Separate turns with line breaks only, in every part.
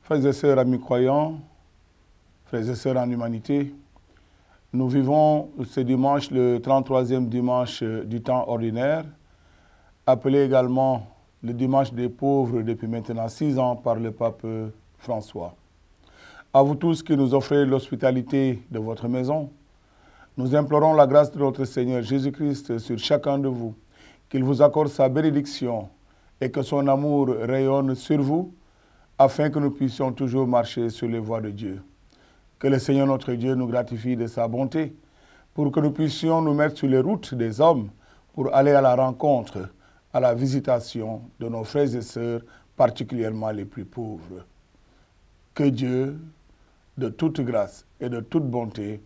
Frères et sœurs, amis croyants, frères et sœurs en humanité, nous vivons ce dimanche, le 33e dimanche du temps ordinaire, appelé également le dimanche des pauvres depuis maintenant 6 ans par le pape François. À vous tous qui nous offrez l'hospitalité de votre maison, nous implorons la grâce de notre Seigneur Jésus-Christ sur chacun de vous, qu'il vous accorde sa bénédiction et que son amour rayonne sur vous, afin que nous puissions toujours marcher sur les voies de Dieu. Que le Seigneur notre Dieu nous gratifie de sa bonté, pour que nous puissions nous mettre sur les routes des hommes, pour aller à la rencontre, à la visitation de nos frères et sœurs, particulièrement les plus pauvres. Que Dieu, de toute grâce et de toute bonté,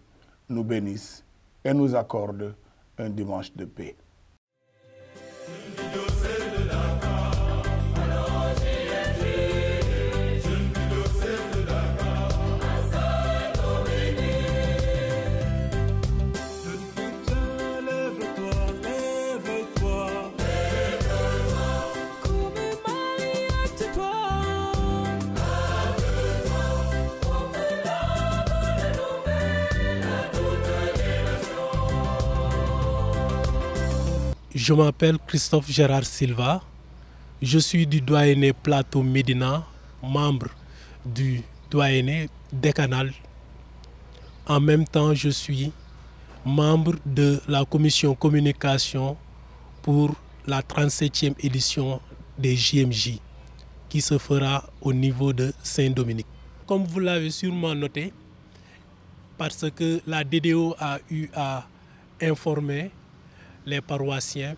nous bénisse et nous accorde un dimanche de paix.
Je m'appelle Christophe Gérard Silva, je suis du doyenné Plateau Médina, membre du doyenné décanal. En même temps, je suis membre de la commission communication pour la 37e édition des JMJ qui se fera au niveau de Saint-Dominique. Comme vous l'avez sûrement noté, parce que la DDO a eu à informer les paroissiens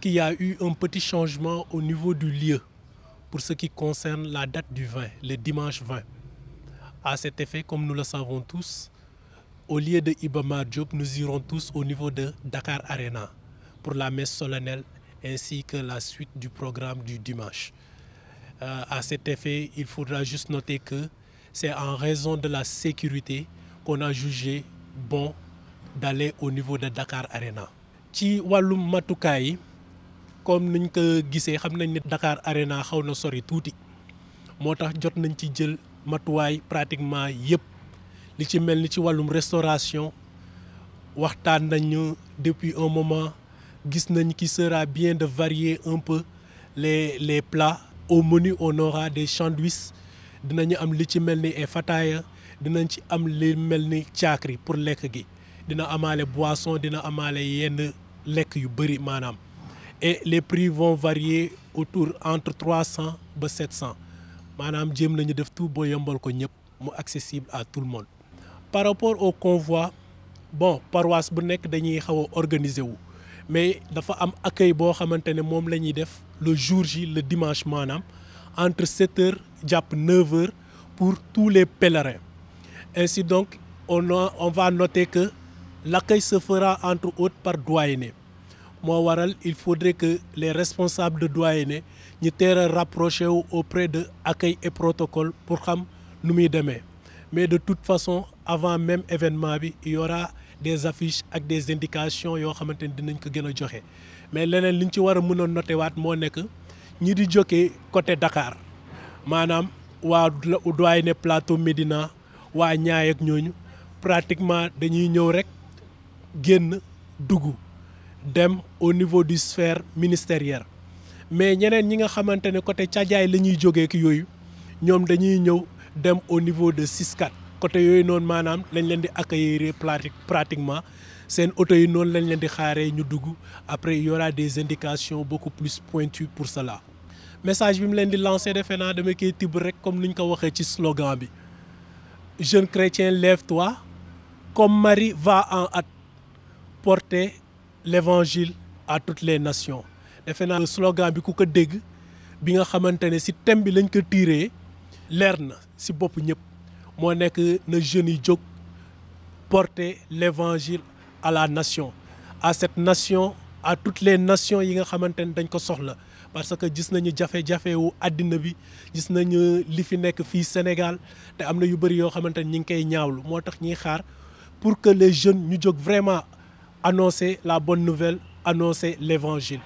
qu'il y a eu un petit changement au niveau du lieu pour ce qui concerne la date du 20, le dimanche 20. À cet effet, comme nous le savons tous, au lieu de Iba Mar Diop, nous irons tous au niveau de Dakar Arena pour la messe solennelle ainsi que la suite du programme du dimanche. À cet effet, il faudra juste noter que c'est en raison de la sécurité qu'on a jugé bon d'aller au niveau de Dakar Arena. ci wàllum matukaay yi comme niñ ko gisee xam nañ ne Dakar Arena xaw na sori tuuti moo tax jot nañ ci jël matuwaay pratiquement yëpp li ci mel ni ci wàllum restauration waxtaan nañu depuis un moment gis nañ qui sera bien de varier un peu les plats. Au menu on aura des sandwichs dinañu am li ci mel ni ay fataaya dinañ ci am li mel ni caakri pour lekk gi dina amaale boisson dina amaale yenn lekk yu bëri maanaam et les prix vont varier autour entre 300 ba 700 maanaam jéem nañu def tout boo yombal ko ñëpp mu accessible à tout le monde. Par rapport au convoi bon paroisse bu nekk dañuy xaw a organiser wu mais dafa am accueil boo xamante ne moom la ñuy def le jour J le dimanche maanaam entre 7h jàpp 9h pour tous les pèlerins. Ainsi donc on va noter que l'accueil se fera entre autres par doyenné moo waral il faudrait que les responsables de doyenné ñu teel a rapproché wu auprès de accueil et protocole pour xam nu muy demee mais de toute façon avant même événement bi il y aura des affiches ak des indications yoo xamante ni dinañ ko gën a joxe mais leneen li ñu ci war a mën a noté waat moo nekk ñi di jógee côté Dakar maanaam waa doyenné Plateau Médina waa Niayes ak ñooñu pratiquement dañuy ñëw rek génn dugg dem au niveau du sphère ministérielle mais ñeneen ñi nga xamante ne côté Thiadiaye la ñuy jógee ki yooyu ñoom dañuy ñëw dem au niveau de Siskat côté yooyu noonu maanaam lañ leen di accueillir pratiquement seen oto yi noonu lañ leen di xaaree ñu dugg après il y aura des indications beaucoup plus pointues pour cela. Message bi mu leen di lancer defe naa dama koy tibb rek comme ni ñu ko waxee ci slogan bi jeune chrétien lève-toi comme Marie va en hâte porter l'évangile à toutes les nations. Defe naa slogan bi ku ko dégg bi nga xamante ne ci thème bi lañ ko tiré leer na ci bopp ñëpp moo nekk na jeunes yi jóg porter l'évangile à la nation à cette nation à toutes les nations yi nga xamante ne dañ ko soxla parce que gis nañu jafe-jafe wu àddina bi gis nañu li fi nekk fii Sénégal te am na yu bëri yoo xamante ne ñi ngi koy ñaawlu moo tax ñuy xaar pour que les jeunes ñu jóg vraiment annoncer la bonne nouvelle annoncer l'évangile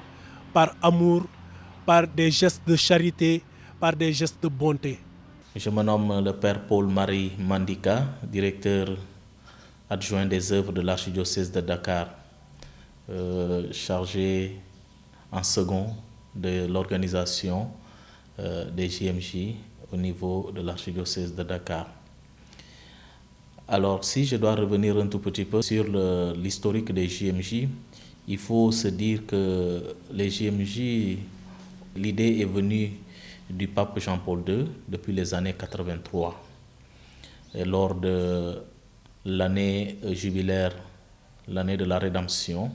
par amour par des gestes de charité par des gestes de bonté.
Je me nomme le Père Paul-Marie Mandika, directeur adjoint des œuvres de l'archidiocèse de Dakar, chargé en second de l'organisation des JMJ au niveau de l'archidiocèse de Dakar. Alors, si je dois revenir un tout petit peu sur l'historique des JMJ, il faut se dire que les JMJ, l'idée est venue du pape Jean-Paul II depuis les années 83. Et lors de l'année jubilaire, l'année de la Rédemption,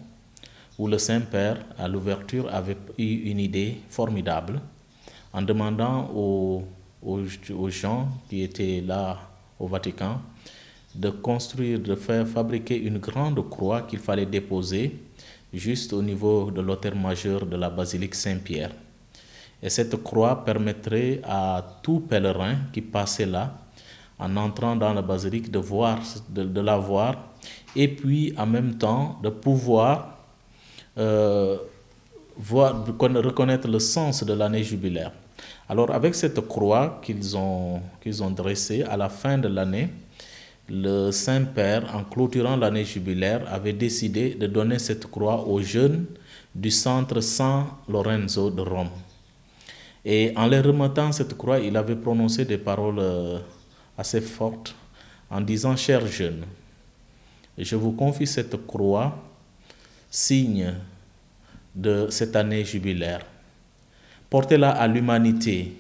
où le Saint-Père, à l'ouverture, avait eu une idée formidable en demandant aux gens qui étaient là au Vatican de construire, de faire fabriquer une grande croix qu'il fallait déposer juste au niveau de l'autel majeur de la basilique Saint-Pierre. Et cette croix permettrait à tout pèlerin qui passait là, en entrant dans la basilique, de la voir, et puis en même temps de pouvoir reconnaître le sens de l'année jubilaire. Alors avec cette croix qu'ils ont dressée à la fin de l'année, le Saint-Père, en clôturant l'année jubilaire, avait décidé de donner cette croix aux jeunes du centre San Lorenzo de Rome. Et en leur remettant cette croix, il avait prononcé des paroles assez fortes en disant « Chers jeunes, je vous confie cette croix, signe de cette année jubilaire. Portez-la à l'humanité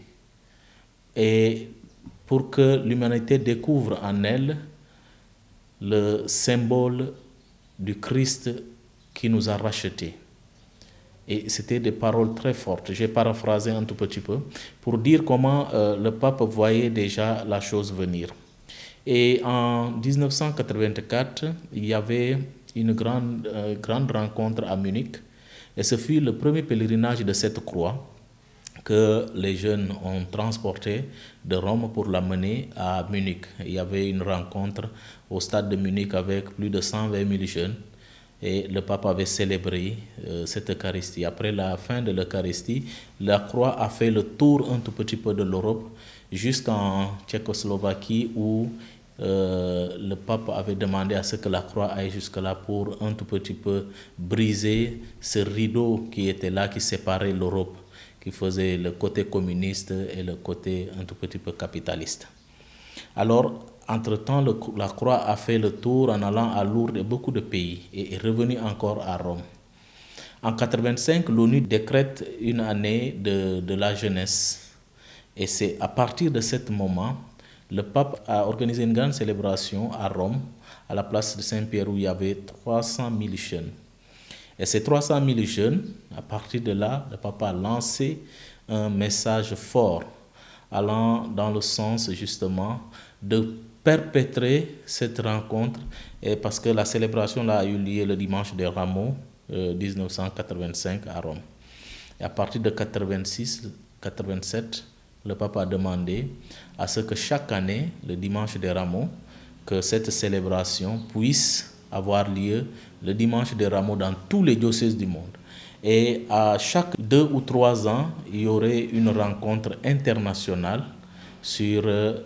et pour que l'humanité découvre en elle le symbole du Christ qui nous a rachetés. » Et c'était des paroles très fortes. J'ai paraphrasé un tout petit peu pour dire comment le pape voyait déjà la chose venir. Et en 1984, il y avait une grande rencontre à Munich. Et ce fut le premier pèlerinage de cette croix que les jeunes ont transporté de Rome pour l'amener à Munich. Il y avait une rencontre au stade de Munich avec plus de 120 000 jeunes. Et le pape avait célébré cette Eucharistie. Après la fin de l'Eucharistie, la croix a fait le tour un tout petit peu de l'Europe jusqu'en Tchécoslovaquie où le pape avait demandé à ce que la croix aille jusque-là pour un tout petit peu briser ce rideau qui était là, qui séparait l'Europe, qui faisait le côté communiste et le côté un tout petit peu capitaliste. Alors, entre-temps, la croix a fait le tour en allant à Lourdes et beaucoup de pays et est revenue encore à Rome. En 1985, l'ONU décrète une année de la jeunesse. Et c'est à partir de ce moment, le pape a organisé une grande célébration à Rome, à la place de Saint-Pierre, où il y avait 300 000 jeunes. Et ces 300 000 jeunes, à partir de là, le pape a lancé un message fort allant dans le sens justement de perpétrer cette rencontre, et parce que la célébration là, a eu lieu le dimanche des Rameaux 1985 à Rome. Et à partir de 86-87, le pape a demandé à ce que chaque année, le dimanche des Rameaux, que cette célébration puisse avoir lieu le dimanche des Rameaux dans tous les diocèses du monde. Et à chaque 2 ou 3 ans, il y aurait une rencontre internationale sur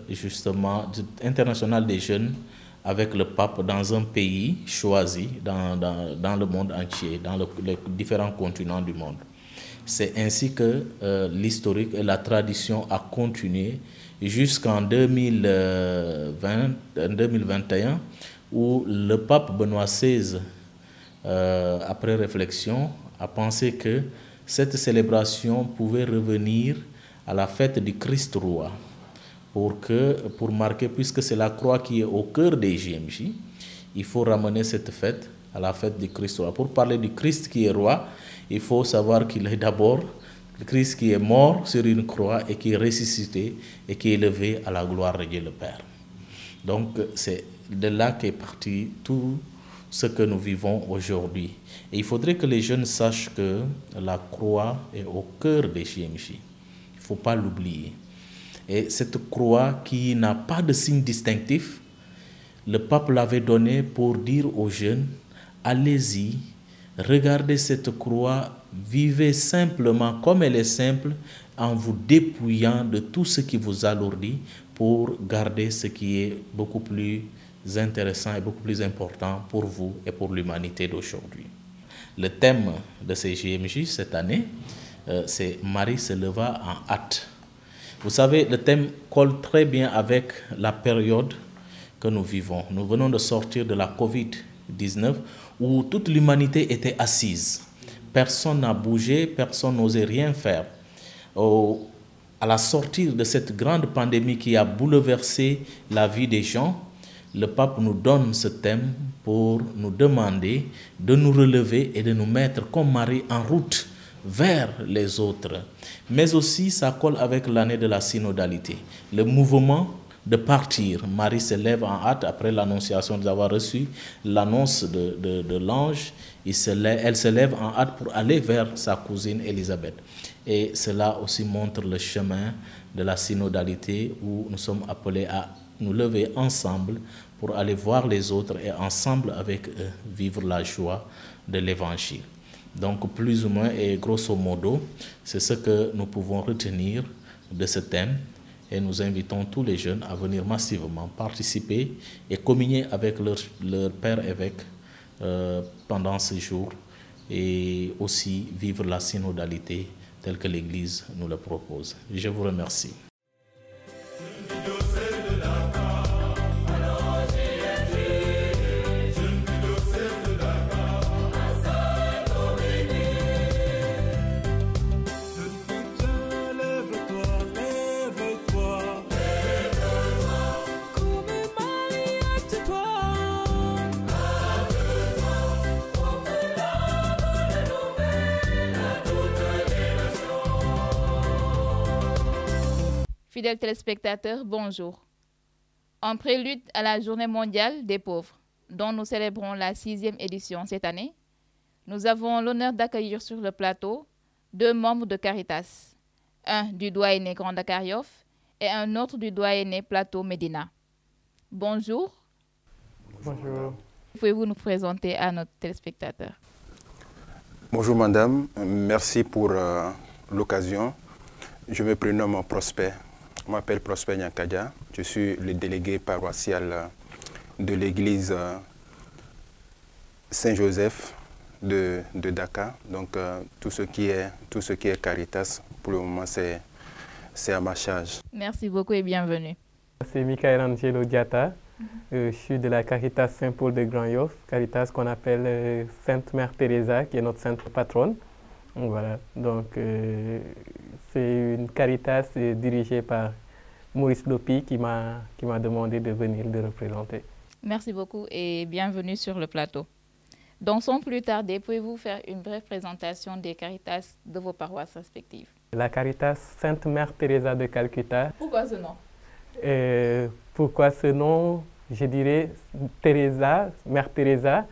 justement internationale des jeunes avec le pape dans un pays choisi dans le monde entier, dans les différents continents du monde. C'est ainsi que l'historique et la tradition a continué jusqu'en 2021 où le pape Benoît XVI, après réflexion, a pensé que cette célébration pouvait revenir à la fête du Christ roi. Pour marquer, puisque c'est la croix qui est au cœur des JMJ, il faut ramener cette fête à la fête du Christ roi. Pour parler du Christ qui est roi, il faut savoir qu'il est d'abord le Christ qui est mort sur une croix et qui est ressuscité et qui est élevé à la gloire de Dieu le Père. Donc c'est de là qu'est parti tout ce que nous vivons aujourd'hui. Et il faudrait que les jeunes sachent que la croix est au cœur des JMJ. Il ne faut pas l'oublier. Et cette croix qui n'a pas de signe distinctif, le pape l'avait donnée pour dire aux jeunes, allez-y, regardez cette croix, vivez simplement comme elle est simple, en vous dépouillant de tout ce qui vous alourdit pour garder ce qui est beaucoup plus intéressant et beaucoup plus important pour vous et pour l'humanité d'aujourd'hui. Le thème de ces JMJ cette année, c'est « Marie se leva en hâte ». Vous savez, le thème colle très bien avec la période que nous vivons. Nous venons de sortir de la Covid-19 où toute l'humanité était assise. Personne n'a bougé, personne n'osait rien faire. À la sortie de cette grande pandémie qui a bouleversé la vie des gens, le pape nous donne ce thème pour nous demander de nous relever et de nous mettre comme Marie en route vers les autres. Mais aussi, ça colle avec l'année de la synodalité. Le mouvement de partir. Marie se lève en hâte après l'annonciation d'avoir reçu l'annonce de l'ange. Elle se lève en hâte pour aller vers sa cousine Élisabeth. Et cela aussi montre le chemin de la synodalité où nous sommes appelés à nous lever ensemble pour aller voir les autres et ensemble avec eux vivre la joie de l'Évangile. Donc plus ou moins et grosso modo, c'est ce que nous pouvons retenir de ce thème et nous invitons tous les jeunes à venir massivement participer et communier avec leur père évêque pendant ce jour et aussi vivre la synodalité telle que l'Église nous le propose. Je vous remercie.
Fidèles téléspectateurs, bonjour. En prélude à la Journée mondiale des pauvres, dont nous célébrons la 6e édition cette année, nous avons l'honneur d'accueillir sur le plateau 2 membres de Caritas, un du doyenné Grand Dakar Yoff et un autre du doyenné Plateau Médina. Bonjour.
Bonjour.
Pouvez-vous nous présenter à nos téléspectateurs?
Bonjour madame, merci pour l'occasion. Je me prénomme Prosper. Je m'appelle Prosper Nyankadia. Je suis le délégué paroissial de l'église Saint-Joseph de Dakar. Donc tout ce qui est Caritas, pour le moment, c'est à ma charge.
Merci beaucoup et bienvenue.
C'est Michael Angelo Diata. Je suis de la Caritas Saint-Paul de Grand Yoff, Caritas qu'on appelle Sainte Mère Teresa, qui est notre sainte patronne. Voilà, donc c'est une Caritas dirigée par Maurice Lopi qui m'a demandé de venir le représenter.
Merci beaucoup et bienvenue sur le plateau. Donc sans plus tarder, pouvez-vous faire une brève présentation des Caritas de vos paroisses respectives? La
Caritas Sainte Mère Teresa de Calcutta.
Pourquoi ce nom?
Pourquoi ce nom? Je dirais Teresa, Mère Teresa.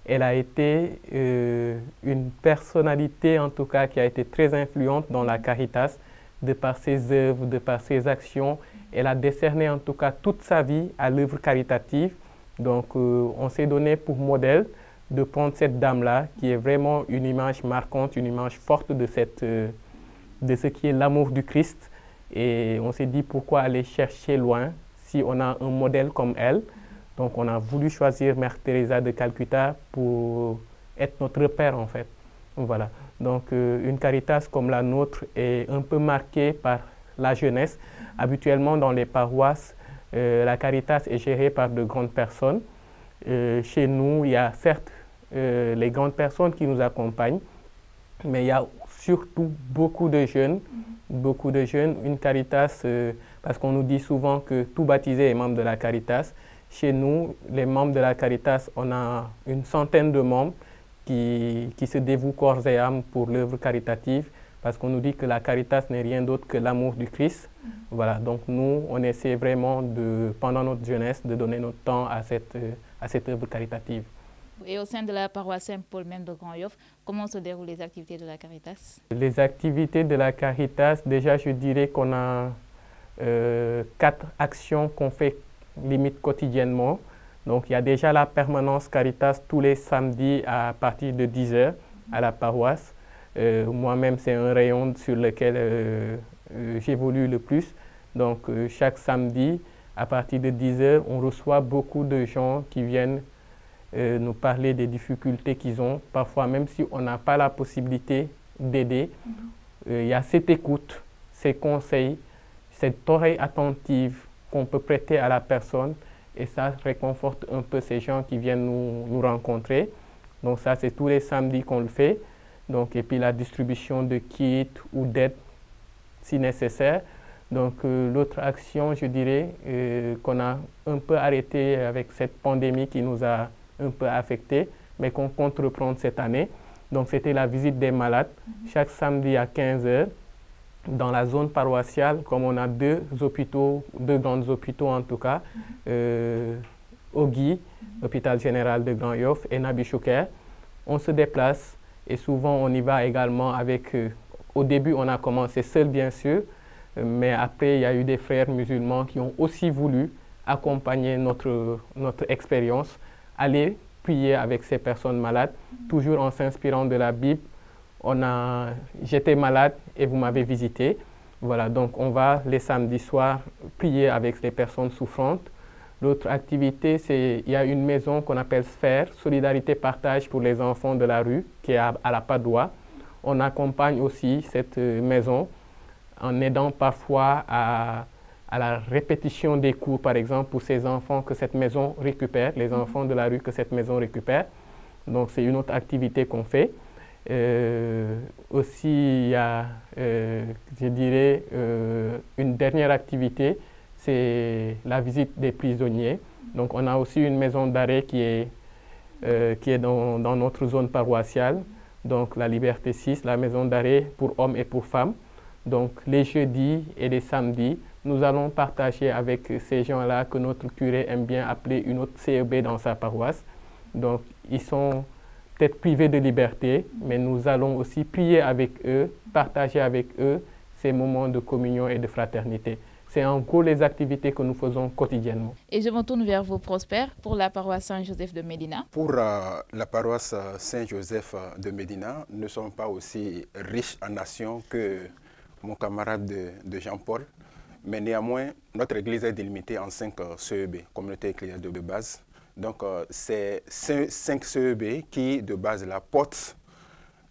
Elle a été une personnalité, en tout cas, qui a été très influente dans la Caritas, de par ses œuvres, de par ses actions. Elle a décerné, en tout cas, toute sa vie à l'œuvre caritative. Donc, on s'est donné pour modèle de prendre cette dame-là, qui est vraiment une image marquante, une image forte de ce qui est l'amour du Christ. Et on s'est dit, pourquoi aller chercher loin si on a un modèle comme elle? Donc, on a voulu choisir Mère Teresa de Calcutta pour être notre repère, en fait. Voilà. Donc, une Caritas comme la nôtre est un peu marquée par la jeunesse. Habituellement, dans les paroisses, la Caritas est gérée par de grandes personnes. Chez nous, il y a certes les grandes personnes qui nous accompagnent, mais il y a surtout beaucoup de jeunes. Une Caritas, parce qu'on nous dit souvent que tout baptisé est membre de la Caritas. Chez nous, les membres de la Caritas, on a une centaine de membres qui se dévouent corps et âme pour l'œuvre caritative, parce qu'on nous dit que la Caritas n'est rien d'autre que l'amour du Christ. Voilà, donc nous, on essaie vraiment, pendant notre jeunesse, de donner notre temps à cette œuvre caritative.
Et au sein de la paroisse Saint-Paul même de Grand Yoff, comment se déroulent les activités de la Caritas?
Les activités de la Caritas, déjà, je dirais qu'on a 4 actions qu'on fait limite quotidiennement. Donc, il y a déjà la permanence Caritas tous les samedis à partir de 10 h à la paroisse. Moi-même, c'est un rayon sur lequel j'évolue le plus. Donc chaque samedi, à partir de 10 h, on reçoit beaucoup de gens qui viennent nous parler des difficultés qu'ils ont. Parfois, même si on n'a pas la possibilité d'aider, il y a cette écoute, ces conseils, cette oreille attentive qu'on peut prêter à la personne, et ça réconforte un peu ces gens qui viennent nous rencontrer. Donc ça, c'est tous les samedis qu'on le fait. Donc, et puis la distribution de kits ou d'aides si nécessaire. Donc l'autre action, je dirais, qu'on a un peu arrêté avec cette pandémie qui nous a un peu affecté, mais qu'on compte reprendre cette année. Donc c'était la visite des malades, chaque samedi à 15 h, dans la zone paroissiale, comme on a deux grands hôpitaux en tout cas, Ogui, hôpital général de Grand Yoff, et Nabi Choucair. On se déplace et souvent on y va également avec, au début on a commencé seul bien sûr, mais après il y a eu des frères musulmans qui ont aussi voulu accompagner notre expérience, aller prier avec ces personnes malades, toujours en s'inspirant de la Bible. J'étais malade et vous m'avez visité. Voilà, donc on va les samedis soirs prier avec les personnes souffrantes. L'autre activité, il y a une maison qu'on appelle Sphère, Solidarité Partage pour les enfants de la rue, qui est à la Padoue. On accompagne aussi cette maison en aidant parfois à la répétition des cours, par exemple, pour ces enfants que cette maison récupère, les enfants de la rue que cette maison récupère. Donc c'est une autre activité qu'on fait. Aussi, il y a, je dirais, une dernière activité, c'est la visite des prisonniers. Donc on a aussi une maison d'arrêt qui est dans notre zone paroissiale, donc la Liberté 6, la maison d'arrêt pour hommes et pour femmes. Donc les jeudis et les samedis, nous allons partager avec ces gens-là que notre curé aime bien appeler une autre CEB dans sa paroisse. Donc ils sont peut-être privés de liberté, mais nous allons aussi prier avec eux, partager avec eux ces moments de communion et de fraternité. C'est en gros les activités que nous faisons quotidiennement.
Et je me tourne vers vous, Prosper, pour la paroisse Saint-Joseph de Médina.
Pour la paroisse Saint-Joseph de Médina, nous ne sommes pas aussi riches en nations que mon camarade de Jean-Paul, mais néanmoins, notre église est délimitée en 5 CEB, communautés ecclésiales de base. Donc, c'est 5 CEB qui, de base, portent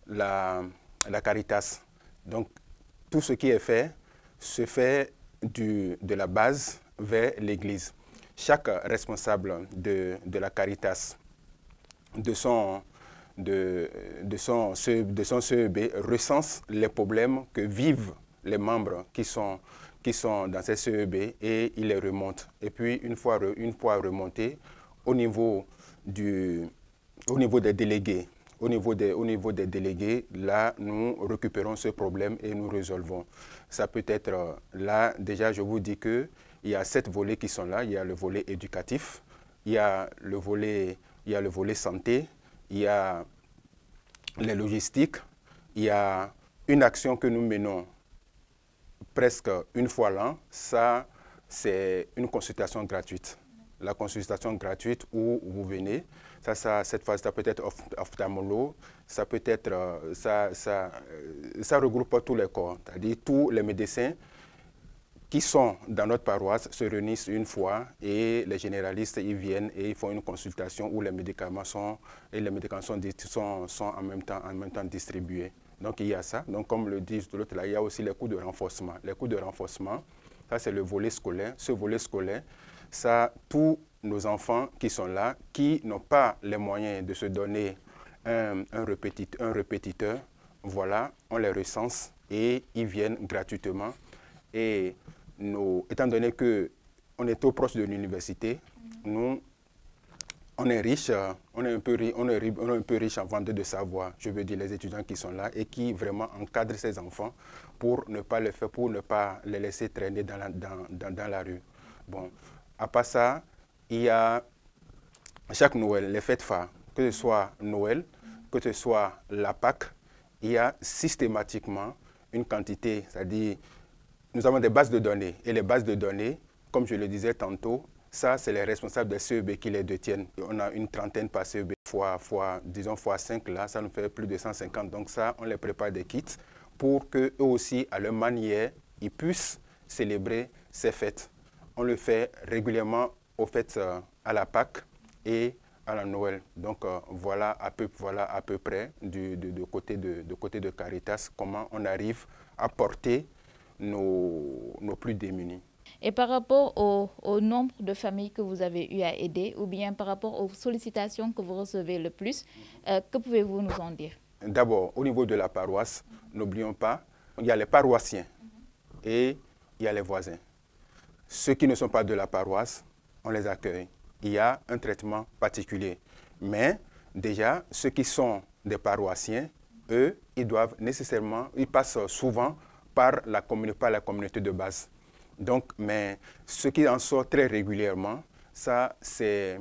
la Caritas. Donc, tout ce qui est fait se fait de la base vers l'église. Chaque responsable de la Caritas, de son CEB, recense les problèmes que vivent les membres qui sont dans ces CEB et il les remonte. Et puis, une fois remonté, au niveau des délégués, là, nous récupérons ce problème et nous résolvons. Ça peut être, là, déjà, je vous dis qu'il y a 7 volets qui sont là. Il y a le volet éducatif, il y a le volet santé, il y a les logistiques, il y a une action que nous menons presque une fois l'an. Ça, c'est une consultation gratuite. La consultation gratuite où vous venez, cette fois, ça peut être ophtalmologue, ça peut être, ça regroupe tous les corps, c'est-à-dire tous les médecins qui sont dans notre paroisse se réunissent une fois et les généralistes ils viennent et ils font une consultation où les médicaments sont en même temps distribués. Donc il y a ça. Donc comme le dit de l'autre là, il y a aussi les cours de renforcement. Les cours de renforcement, ça c'est le volet scolaire. Ce volet scolaire, ça, tous nos enfants qui sont là, qui n'ont pas les moyens de se donner un répétiteur, voilà, on les recense et ils viennent gratuitement. Et étant donné qu'on est trop proche de l'université, nous, on est riche, on est un peu riche en vente de savoir, je veux dire les étudiants qui sont là et qui vraiment encadrent ces enfants pour ne pas les laisser traîner dans la rue. Bon. À part ça, il y a chaque Noël, les fêtes phares, que ce soit Noël, que ce soit la Pâque, il y a systématiquement une quantité, c'est-à-dire nous avons des bases de données. Et les bases de données, comme je le disais tantôt, ça c'est les responsables des CEB qui les détiennent. On a une trentaine par CEB, disons fois 5 là, ça nous fait plus de 150. Donc ça, on les prépare des kits pour qu'eux aussi, à leur manière, ils puissent célébrer ces fêtes. On le fait régulièrement aux fêtes à la Pâque et à la Noël. Donc voilà à peu près du côté de Caritas comment on arrive à porter nos plus démunis.
Et par rapport au nombre de familles que vous avez eu à aider, ou bien par rapport aux sollicitations que vous recevez le plus, que pouvez-vous nous en dire?
D'abord, au niveau de la paroisse, n'oublions pas, il y a les paroissiens et il y a les voisins. Ceux qui ne sont pas de la paroisse, on les accueille. Il y a un traitement particulier. Mais déjà, ceux qui sont des paroissiens, eux, ils passent souvent par la communauté de base. Donc, mais ce qui en sort très régulièrement, ça, c'est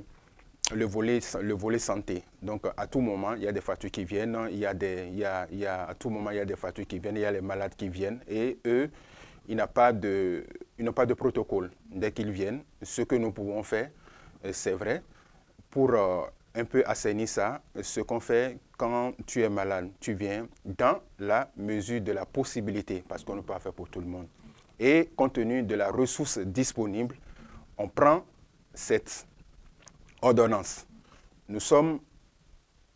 le volet santé. Donc, à tout moment, il y a des factures qui viennent, à tout moment, il y a des factures qui viennent, il y a les malades qui viennent, et eux, ils n'ont pas de protocole. Dès qu'ils viennent, ce que nous pouvons faire, c'est vrai, pour un peu assainir ça, ce qu'on fait quand tu es malade, tu viens dans la mesure de la possibilité, parce qu'on ne peut pas faire pour tout le monde. Et compte tenu de la ressource disponible, on prend cette ordonnance. Nous sommes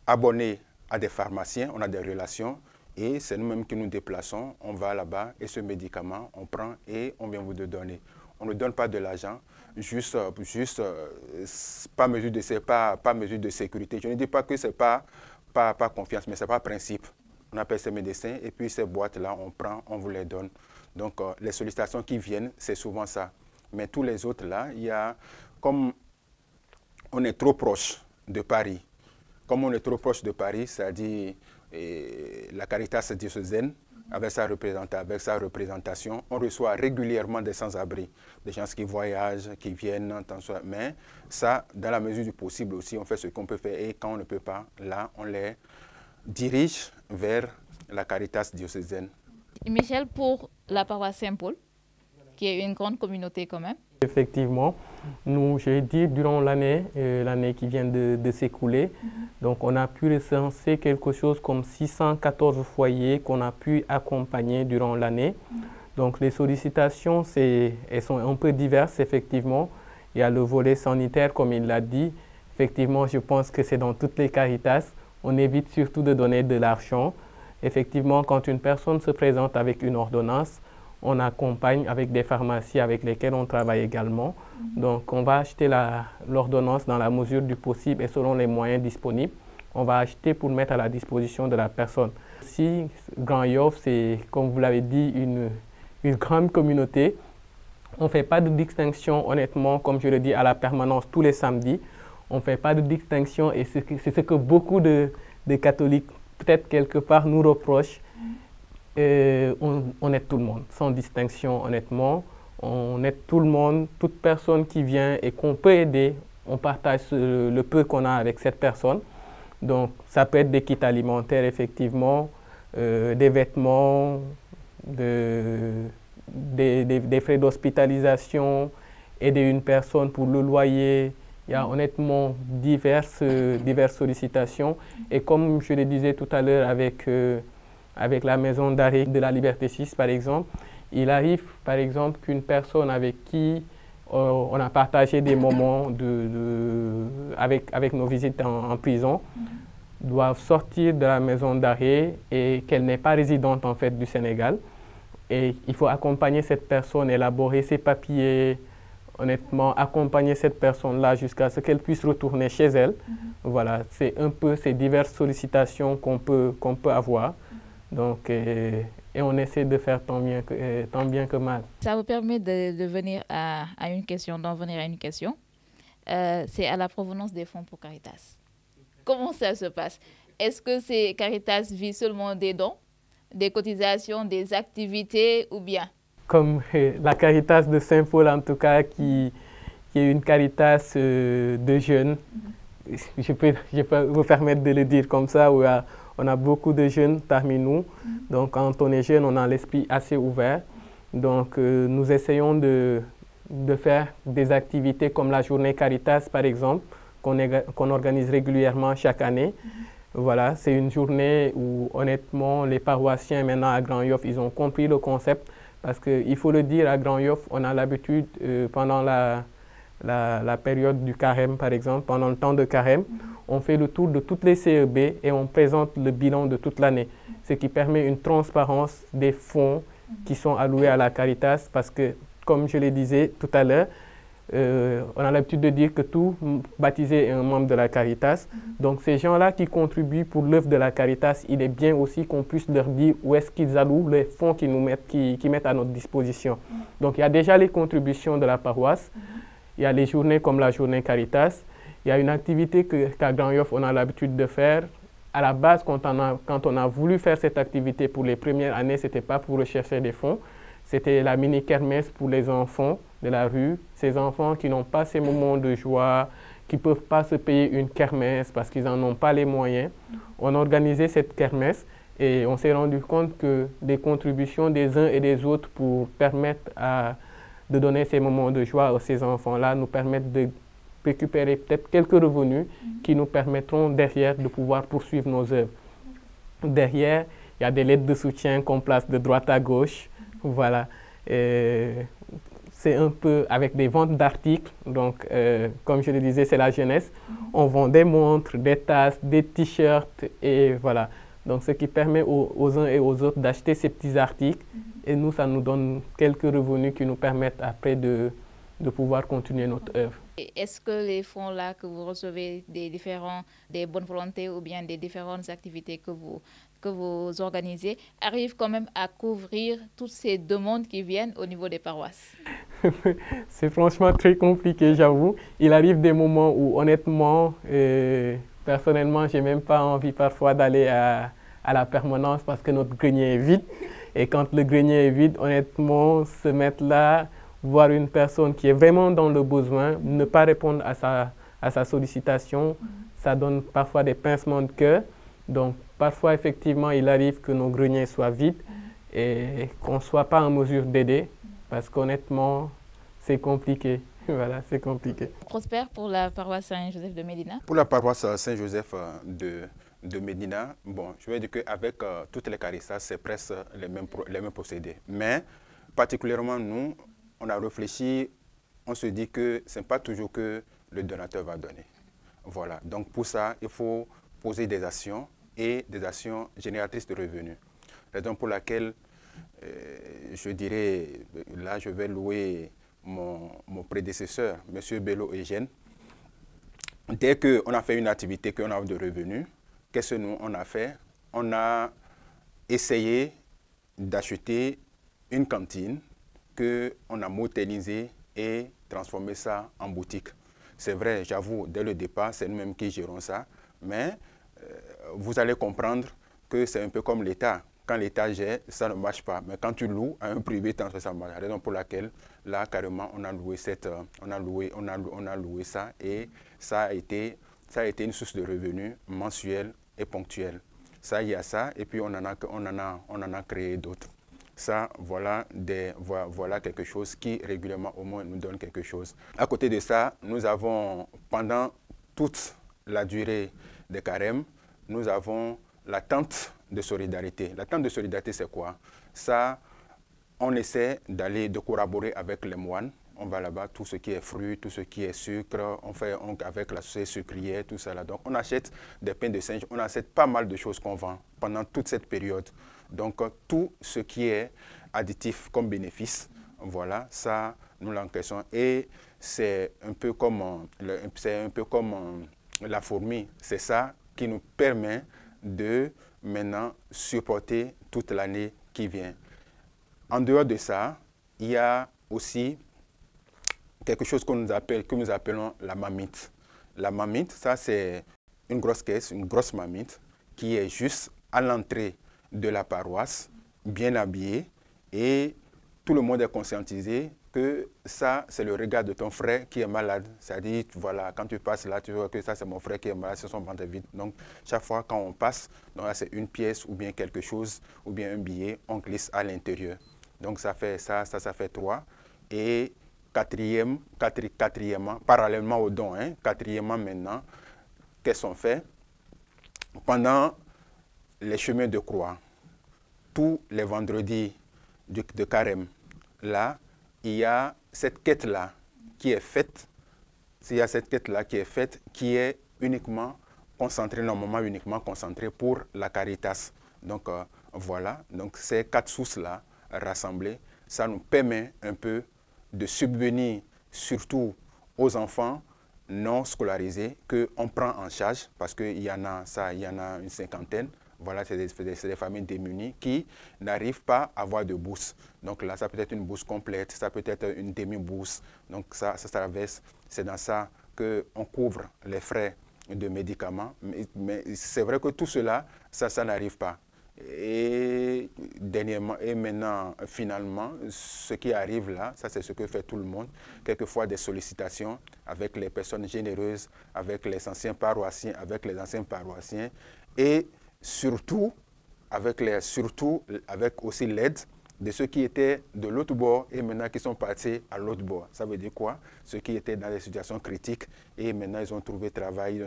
abonnés à des pharmaciens, on a des relations, et c'est nous-mêmes qui nous déplaçons, on va là-bas, et ce médicament, on prend et on vient vous le donner. On ne donne pas de l'argent, juste pas mesure de sécurité. Je ne dis pas que ce n'est pas confiance, mais ce n'est pas principe. On appelle ces médecins, et puis ces boîtes-là, on prend, on vous les donne. Donc, les sollicitations qui viennent, c'est souvent ça. Mais tous les autres, là, il y a, comme on est trop proche de Paris, c'est-à-dire la Caritas diocésaine, avec sa représentation, on reçoit régulièrement des sans-abri, des gens qui voyagent, qui viennent, mais ça, dans la mesure du possible aussi, on fait ce qu'on peut faire, et quand on ne peut pas, là, on les dirige vers la Caritas diocésaine.
Michel, pour la paroisse Saint-Paul, qui est une grande communauté quand même.
Effectivement, nous, j'ai dit, durant l'année qui vient de s'écouler, donc on a pu recenser quelque chose comme 614 foyers qu'on a pu accompagner durant l'année. Donc les sollicitations, elles sont un peu diverses, effectivement. Il y a le volet sanitaire, comme il l'a dit. Effectivement, je pense que c'est dans toutes les Caritas. On évite surtout de donner de l'argent. Effectivement, quand une personne se présente avec une ordonnance, on accompagne avec des pharmacies avec lesquelles on travaille également. Donc, on va acheter l'ordonnance dans la mesure du possible et selon les moyens disponibles. On va acheter pour mettre à la disposition de la personne. Si Grand Yoff, c'est, comme vous l'avez dit, une grande communauté, on ne fait pas de distinction, honnêtement, comme je le dis, à la permanence tous les samedis. On ne fait pas de distinction et c'est ce que beaucoup de catholiques, peut-être quelque part, nous reprochent. On aide tout le monde, sans distinction, honnêtement. On aide tout le monde, toute personne qui vient et qu'on peut aider, on partage le peu qu'on a avec cette personne. Donc, ça peut être des kits alimentaires, effectivement, des vêtements, des frais d'hospitalisation, aider une personne pour le loyer. Il y a honnêtement diverses sollicitations. Et comme je le disais tout à l'heure avec la maison d'arrêt de la Liberté 6, par exemple, il arrive, par exemple, qu'une personne avec qui on a partagé des moments avec nos visites en prison, doivent sortir de la maison d'arrêt et qu'elle n'est pas résidente en fait du Sénégal. Et il faut accompagner cette personne, élaborer ses papiers, honnêtement, accompagner cette personne-là jusqu'à ce qu'elle puisse retourner chez elle. Voilà, c'est un peu ces diverses sollicitations qu'on peut avoir. Donc, et on essaie de faire tant bien que mal.
Ça vous permet de venir à une question, d'en venir à une question. C'est à la provenance des fonds pour Caritas. Comment ça se passe? Est-ce que Caritas vit seulement des dons, des cotisations, des activités ou bien?
Comme la Caritas de Saint-Paul, en tout cas, qui est une Caritas de jeunes, je peux vous permettre de le dire comme ça, où on a beaucoup de jeunes parmi nous. Donc, quand on est jeune, on a l'esprit assez ouvert. Donc, nous essayons de faire des activités comme la journée Caritas, par exemple, qu'on organise régulièrement chaque année. Voilà, c'est une journée où, honnêtement, les paroissiens maintenant à Grand Yoff, ils ont compris le concept Parce qu'il faut le dire, à Grand Yoff, on a l'habitude, pendant la période du carême, par exemple, pendant le temps de carême, on fait le tour de toutes les CEB et on présente le bilan de toute l'année, ce qui permet une transparence des fonds qui sont alloués à la Caritas, parce que, comme je le disais tout à l'heure, on a l'habitude de dire que tout baptisé est un membre de la Caritas. Donc ces gens-là qui contribuent pour l'œuvre de la Caritas, il est bien aussi qu'on puisse leur dire où est-ce qu'ils allouent les fonds qu'ils mettent à notre disposition. Donc il y a déjà les contributions de la paroisse, il y a les journées comme la journée Caritas, il y a une activité qu'à Grand Yoff on a l'habitude de faire. À la base, quand on a voulu faire cette activité pour les premières années, ce n'était pas pour rechercher des fonds. C'était la mini-kermesse pour les enfants de la rue, ces enfants qui n'ont pas ces moments de joie, qui ne peuvent pas se payer une kermesse parce qu'ils n'en ont pas les moyens. On a organisé cette kermesse et on s'est rendu compte que les contributions des uns et des autres pour permettre de donner ces moments de joie à ces enfants-là nous permettent de récupérer peut-être quelques revenus qui nous permettront derrière de pouvoir poursuivre nos œuvres. Derrière, il y a des lettres de soutien qu'on place de droite à gauche. Voilà, c'est un peu avec des ventes d'articles, donc comme je le disais, c'est la jeunesse. On vend des montres, des tasses, des t-shirts et voilà. Donc ce qui permet aux uns et aux autres d'acheter ces petits articles et nous, ça nous donne quelques revenus qui nous permettent après de pouvoir continuer notre œuvre.
Est-ce que les fonds-là que vous recevez des bonnes volontés ou bien des différentes activités que vous organisez arrivent quand même à couvrir toutes ces demandes qui viennent au niveau des paroisses?
C'est franchement très compliqué, j'avoue. Il arrive des moments où honnêtement, personnellement, je n'ai même pas envie parfois d'aller à la permanence parce que notre grenier est vide. Et quand le grenier est vide, honnêtement, se mettre là, voir une personne qui est vraiment dans le besoin, ne pas répondre à sa sollicitation, ça donne parfois des pincements de cœur. Donc, parfois, effectivement, il arrive que nos greniers soient vides et qu'on ne soit pas en mesure d'aider parce qu'honnêtement, c'est compliqué. Voilà, c'est compliqué.
Prosper, pour la paroisse Saint-Joseph de Médina?
Pour la paroisse Saint-Joseph de Médina, bon, je vais dire qu'avec toutes les Caritas, c'est presque les mêmes procédés. Mais particulièrement, nous, on a réfléchi, on se dit que ce n'est pas toujours que le donateur va donner. Voilà, donc pour ça, il faut poser des actions et des actions génératrices de revenus. Raison pour laquelle, je dirais, là je vais louer mon prédécesseur, M. Bello Eugène. Dès qu'on a fait une activité, qu'on a de revenus, qu'est-ce que nous on a fait? On a essayé d'acheter une cantine qu'on a modernisée et transformé ça en boutique. C'est vrai, j'avoue, dès le départ, c'est nous-mêmes qui gérons ça, mais vous allez comprendre que c'est un peu comme l'État. Quand l'État gère, ça ne marche pas. Mais quand tu loues à un privé, ça marche. La raison pour laquelle, là, carrément, on a loué ça et ça a été une source de revenus mensuelle et ponctuelle. Ça, il y a ça, et puis on en a créé d'autres. Ça, voilà quelque chose qui régulièrement au moins nous donne quelque chose. À côté de ça, nous avons, pendant toute la durée des carèmes, nous avons la tente de solidarité. La tente de solidarité, c'est quoi? Ça, on essaie de collaborer avec les moines. On va là-bas, tout ce qui est fruits, tout ce qui est sucre, on fait avec la société sucrière, tout ça là. Donc, on achète des pains de singe, on achète pas mal de choses qu'on vend pendant toute cette période. Donc, tout ce qui est additif comme bénéfice, voilà, ça, nous l'encaissons. Et c'est un peu comme la fourmi. C'est ça qui nous permet de maintenant supporter toute l'année qui vient. En dehors de ça, il y a aussi quelque chose que nous appelons la mamite. La mamite, ça c'est une grosse caisse, une grosse mamite qui est juste à l'entrée de la paroisse, bien habillée, et tout le monde est conscientisé que ça, c'est le regard de ton frère qui est malade. C'est-à-dire, voilà, quand tu passes là, tu vois que ça, c'est mon frère qui est malade, c'est son ventre vide. Donc, chaque fois quand on passe, c'est une pièce ou bien quelque chose, ou bien un billet, on glisse à l'intérieur. Donc, ça fait 3. Et quatrièmement, parallèlement au don, quatrièmement maintenant, qu'est-ce qu'on fait? Pendant les chemins de croix, tous les vendredis de carême, là, il y a cette quête-là qui est faite, il y a cette quête-là qui est faite, qui est uniquement concentrée, normalement uniquement concentrée pour la Caritas. Donc voilà, donc ces 4 sources-là rassemblées, ça nous permet un peu de subvenir surtout aux enfants non scolarisés qu'on prend en charge, parce qu'il y en a une 50aine. Voilà, c'est des familles démunies qui n'arrivent pas à avoir de bourse. Donc là, ça peut être une bourse complète, ça peut être une demi-bourse. Donc ça traverse, c'est dans ça qu'on couvre les frais de médicaments. Mais c'est vrai que tout cela, ça n'arrive pas. Et dernièrement, et maintenant, finalement, ce qui arrive là, ça c'est ce que fait tout le monde. Quelquefois des sollicitations avec les personnes généreuses, avec les anciens paroissiens, avec les anciens paroissiens. Et surtout avec aussi l'aide de ceux qui étaient de l'autre bord et maintenant qui sont partis à l'autre bord. Ça veut dire quoi? Ceux qui étaient dans des situations critiques et maintenant ils ont trouvé travail,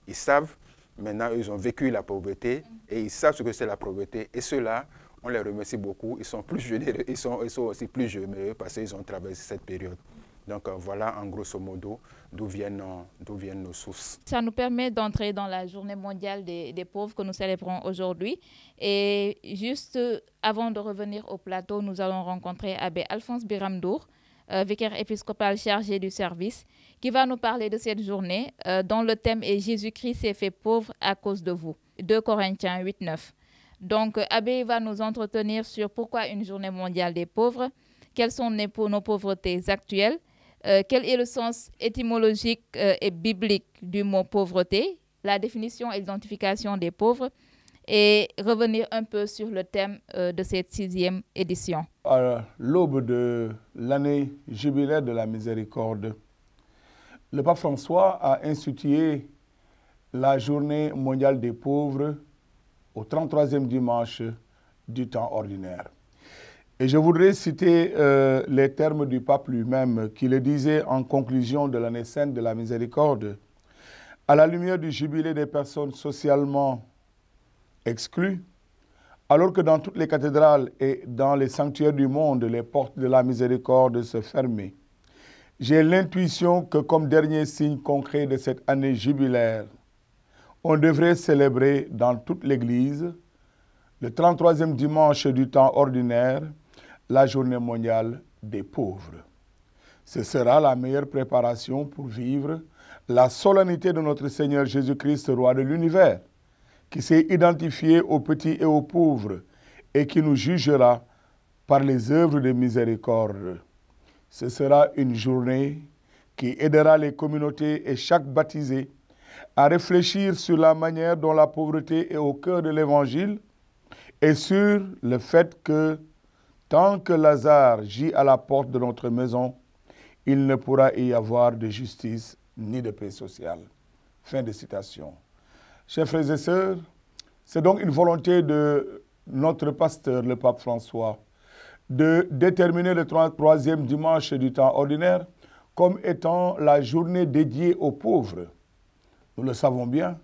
ils savent, maintenant ils ont vécu la pauvreté et ils savent ce que c'est la pauvreté. Et ceux-là, on les remercie beaucoup, ils sont plus généreux, ils sont aussi plus généreux parce qu'ils ont traversé cette période. Donc voilà en grosso modo d'où viennent nos sources.
Ça nous permet d'entrer dans la journée mondiale des pauvres que nous célébrons aujourd'hui. Et juste avant de revenir au plateau, nous allons rencontrer Abbé Alphonse Biramdour, vicaire épiscopal chargé du service, qui va nous parler de cette journée dont le thème est « Jésus-Christ s'est fait pauvre à cause de vous ». 2 Corinthiens 8, 9. Donc Abbé va nous entretenir sur pourquoi une journée mondiale des pauvres, quelles sont nos pauvretés actuelles, quel est le sens étymologique et biblique du mot pauvreté, la définition et l'identification des pauvres, et revenir un peu sur le thème de cette 6e édition.
À l'aube de l'année jubilaire de la miséricorde, le pape François a institué la journée mondiale des pauvres au 33e dimanche du temps ordinaire. Et je voudrais citer les termes du pape lui-même qui le disait en conclusion de l'année sainte de la miséricorde. À la lumière du jubilé des personnes socialement exclues, alors que dans toutes les cathédrales et dans les sanctuaires du monde, les portes de la miséricorde se fermaient, j'ai l'intuition que comme dernier signe concret de cette année jubilaire, on devrait célébrer dans toute l'Église, le 33e dimanche du temps ordinaire, la journée mondiale des pauvres. Ce sera la meilleure préparation pour vivre la solennité de notre Seigneur Jésus-Christ, roi de l'univers, qui s'est identifié aux petits et aux pauvres et qui nous jugera par les œuvres de miséricorde. Ce sera une journée qui aidera les communautés et chaque baptisé à réfléchir sur la manière dont la pauvreté est au cœur de l'Évangile et sur le fait que tant que Lazare gît à la porte de notre maison, il ne pourra y avoir de justice ni de paix sociale. Fin de citation. Chers frères et sœurs, c'est donc une volonté de notre pasteur, le pape François, de déterminer le 33e dimanche du temps ordinaire comme étant la journée dédiée aux pauvres. Nous le savons bien,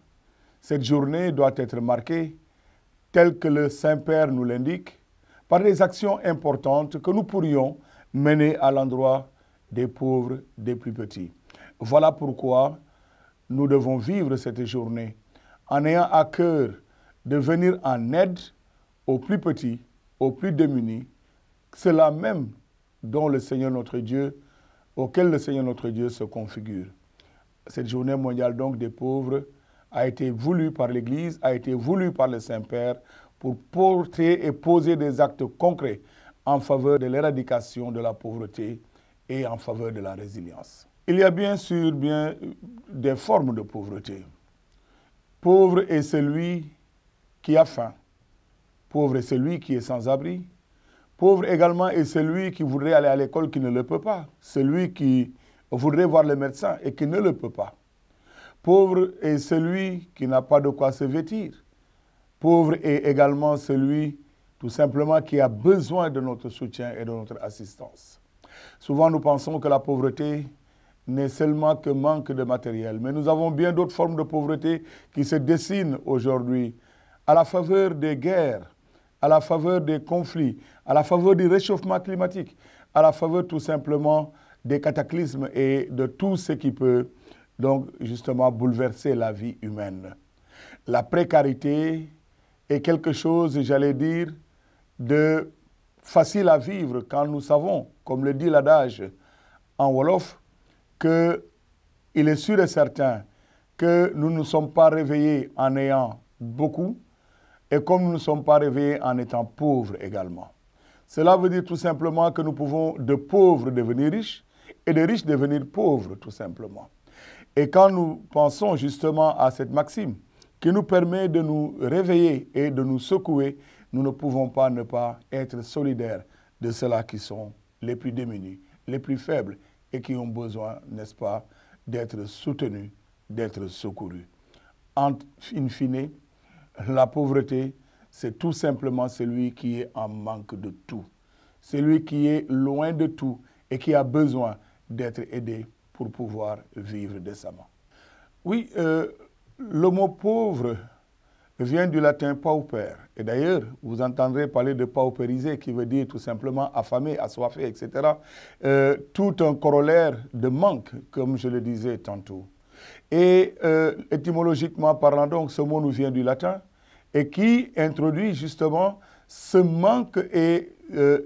cette journée doit être marquée, telle que le Saint-Père nous l'indique, par des actions importantes que nous pourrions mener à l'endroit des pauvres, des plus petits. Voilà pourquoi nous devons vivre cette journée en ayant à cœur de venir en aide aux plus petits, aux plus démunis, ceux-là même auquel le Seigneur notre Dieu se configure. Cette journée mondiale donc des pauvres a été voulue par l'Église, a été voulue par le Saint-Père pour porter et poser des actes concrets en faveur de l'éradication de la pauvreté et en faveur de la résilience. Il y a bien sûr des formes de pauvreté. Pauvre est celui qui a faim. Pauvre est celui qui est sans abri. Pauvre également est celui qui voudrait aller à l'école qui ne le peut pas. Celui qui voudrait voir le médecin et qui ne le peut pas. Pauvre est celui qui n'a pas de quoi se vêtir. Pauvre est également celui, tout simplement, qui a besoin de notre soutien et de notre assistance. Souvent, nous pensons que la pauvreté n'est seulement que manque de matériel, mais nous avons bien d'autres formes de pauvreté qui se dessinent aujourd'hui à la faveur des guerres, à la faveur des conflits, à la faveur du réchauffement climatique, à la faveur tout simplement des cataclysmes et de tout ce qui peut donc justement bouleverser la vie humaine. La précarité est quelque chose, j'allais dire, de facile à vivre quand nous savons, comme le dit l'adage en Wolof, qu'il est sûr et certain que nous ne sommes pas réveillés en ayant beaucoup et comme nous ne sommes pas réveillés en étant pauvres également. Cela veut dire tout simplement que nous pouvons de pauvres devenir riches et de riches devenir pauvres tout simplement. Et quand nous pensons justement à cette maxime qui nous permet de nous réveiller et de nous secouer, nous ne pouvons pas ne pas être solidaires de ceux-là qui sont les plus démunis, les plus faibles et qui ont besoin, n'est-ce pas, d'être soutenus, d'être secourus. In fine, la pauvreté, c'est tout simplement celui qui est en manque de tout. Celui qui est loin de tout et qui a besoin d'être aidé pour pouvoir vivre décemment. Oui, le mot pauvre vient du latin pauper. Et d'ailleurs, vous entendrez parler de paupérisé, qui veut dire tout simplement affamé, assoiffé, etc. Tout un corollaire de manque, comme je le disais tantôt. Et étymologiquement parlant donc, ce mot nous vient du latin et qui introduit justement ce manque et,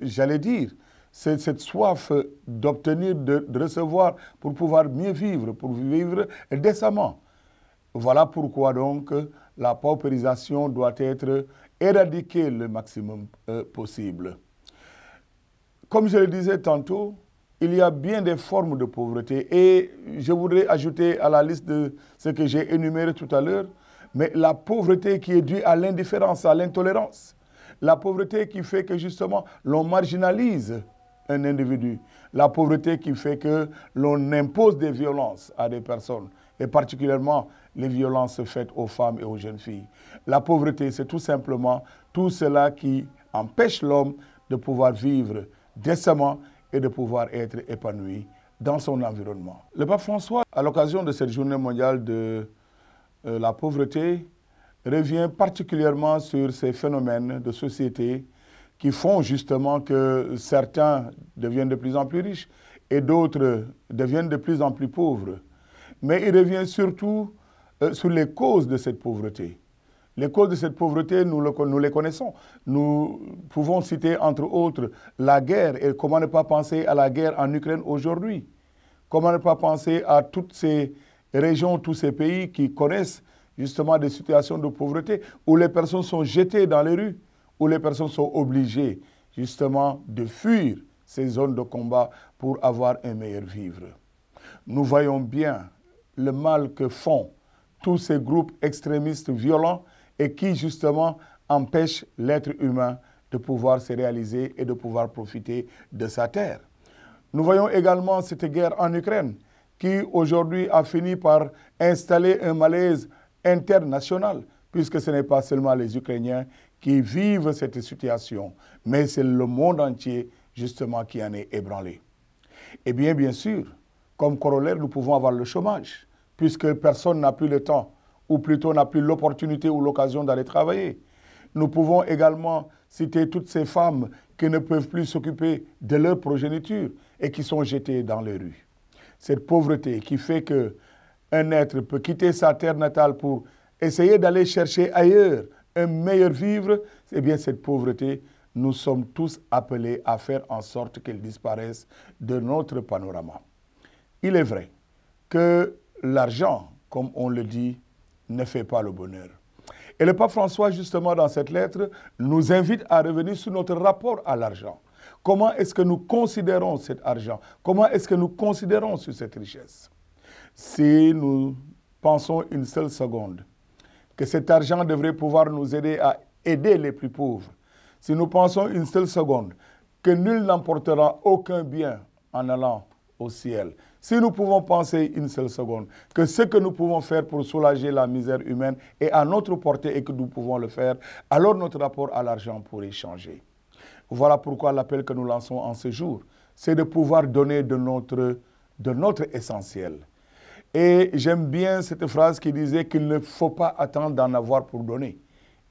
j'allais dire, cette soif d'obtenir, de recevoir pour pouvoir mieux vivre, pour vivre décemment. Voilà pourquoi donc la paupérisation doit être éradiquée le maximum possible. Comme je le disais tantôt, il y a bien des formes de pauvreté et je voudrais ajouter à la liste de ce que j'ai énuméré tout à l'heure, mais la pauvreté qui est due à l'indifférence, à l'intolérance, la pauvreté qui fait que justement l'on marginalise un individu, la pauvreté qui fait que l'on impose des violences à des personnes, et particulièrement les violences faites aux femmes et aux jeunes filles. La pauvreté, c'est tout simplement tout cela qui empêche l'homme de pouvoir vivre décemment et de pouvoir être épanoui dans son environnement. Le pape François, à l'occasion de cette journée mondiale de la pauvreté, revient particulièrement sur ces phénomènes de société qui font justement que certains deviennent de plus en plus riches et d'autres deviennent de plus en plus pauvres. Mais il revient surtout sur les causes de cette pauvreté. Les causes de cette pauvreté, nous les connaissons. Nous pouvons citer entre autres la guerre et comment ne pas penser à la guerre en Ukraine aujourd'hui. Comment ne pas penser à toutes ces régions, tous ces pays qui connaissent justement des situations de pauvreté où les personnes sont jetées dans les rues, où les personnes sont obligées justement de fuir ces zones de combat pour avoir un meilleur vivre. Nous voyons bien le mal que font tous ces groupes extrémistes violents et qui justement empêchent l'être humain de pouvoir se réaliser et de pouvoir profiter de sa terre. Nous voyons également cette guerre en Ukraine qui aujourd'hui a fini par installer un malaise international, puisque ce n'est pas seulement les Ukrainiens qui vivent cette situation, mais c'est le monde entier justement qui en est ébranlé. Et bien sûr, comme corollaire, nous pouvons avoir le chômage, puisque personne n'a plus le temps, ou plutôt n'a plus l'opportunité ou l'occasion d'aller travailler. Nous pouvons également citer toutes ces femmes qui ne peuvent plus s'occuper de leur progéniture et qui sont jetées dans les rues. Cette pauvreté qui fait qu'un être peut quitter sa terre natale pour essayer d'aller chercher ailleurs un meilleur vivre, eh bien cette pauvreté, nous sommes tous appelés à faire en sorte qu'elle disparaisse de notre panorama. Il est vrai que l'argent, comme on le dit, ne fait pas le bonheur. Et le pape François, justement, dans cette lettre, nous invite à revenir sur notre rapport à l'argent. Comment est-ce que nous considérons cet argent? Comment est-ce que nous considérons sur cette richesse? Si nous pensons une seule seconde que cet argent devrait pouvoir nous aider à aider les plus pauvres, si nous pensons une seule seconde que nul n'emportera aucun bien en allant au ciel, si nous pouvons penser une seule seconde que ce que nous pouvons faire pour soulager la misère humaine est à notre portée et que nous pouvons le faire, alors notre rapport à l'argent pourrait changer. Voilà pourquoi l'appel que nous lançons en ce jour, c'est de pouvoir donner de notre essentiel. Et j'aime bien cette phrase qui disait qu'il ne faut pas attendre d'en avoir pour donner.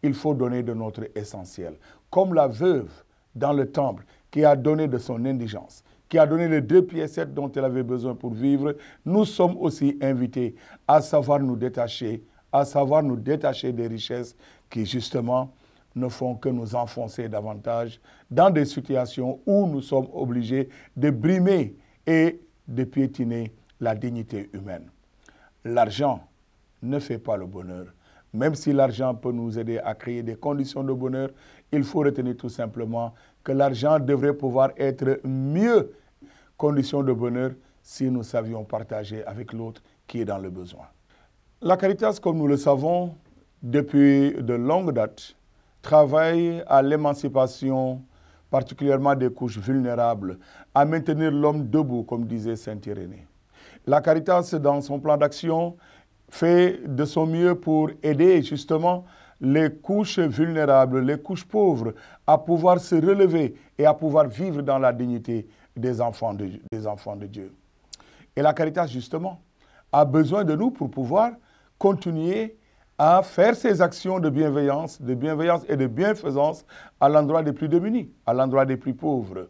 Il faut donner de notre essentiel. comme la veuve dans le temple qui a donné de son indigence, qui a donné les 2 piécettes dont elle avait besoin pour vivre, nous sommes aussi invités à savoir nous détacher des richesses qui justement ne font que nous enfoncer davantage dans des situations où nous sommes obligés de brimer et de piétiner la dignité humaine. L'argent ne fait pas le bonheur. Même si l'argent peut nous aider à créer des conditions de bonheur, il faut retenir tout simplement que l'argent devrait pouvoir être mieux condition de bonheur si nous savions partager avec l'autre qui est dans le besoin. La Caritas, comme nous le savons, depuis de longues dates, travaille à l'émancipation, particulièrement des couches vulnérables, à maintenir l'homme debout, comme disait saint Irénée. La Caritas, dans son plan d'action, fait de son mieux pour aider justement les couches vulnérables, les couches pauvres, à pouvoir se relever et à pouvoir vivre dans la dignité des enfants de Dieu. Et la Caritas, justement, a besoin de nous pour pouvoir continuer à faire ces actions de bienveillance et de bienfaisance à l'endroit des plus démunis, à l'endroit des plus pauvres.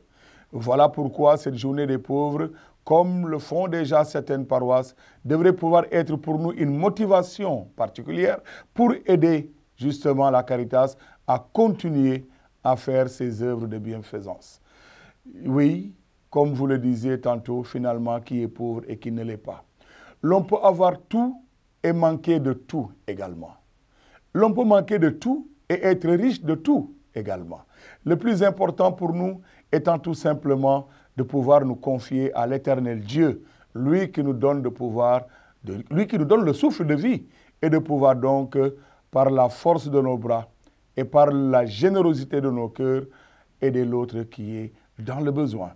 Voilà pourquoi cette journée des pauvres, comme le font déjà certaines paroisses, devrait pouvoir être pour nous une motivation particulière pour aider justement la Caritas à continuer à faire ses œuvres de bienfaisance. Oui, comme vous le disiez tantôt, finalement, qui est pauvre et qui ne l'est pas. L'on peut avoir tout et manquer de tout également. L'on peut manquer de tout et être riche de tout également. Le plus important pour nous étant tout simplement de pouvoir nous confier à l'éternel Dieu, lui qui nous donne lui qui nous donne le souffle de vie, et de pouvoir donc, par la force de nos bras et par la générosité de nos cœurs, aider l'autre qui est dans le besoin.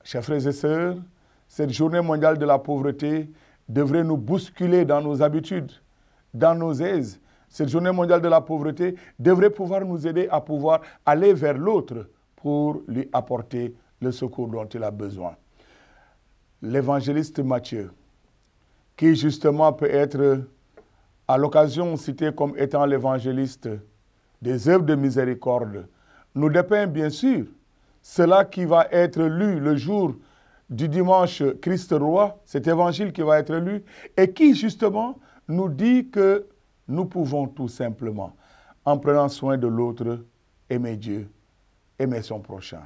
Chers frères et sœurs, cette journée mondiale de la pauvreté devrait nous bousculer dans nos habitudes, dans nos aises. Cette journée mondiale de la pauvreté devrait pouvoir nous aider à pouvoir aller vers l'autre pour lui apporter le secours dont il a besoin. L'évangéliste Matthieu, qui justement peut être à l'occasion cité comme étant l'évangéliste des œuvres de miséricorde, nous dépeint bien sûr cela qui va être lu le jour du dimanche Christ roi, cet évangile qui va être lu, et qui justement nous dit que nous pouvons tout simplement, en prenant soin de l'autre, aimer Dieu, aimer son prochain.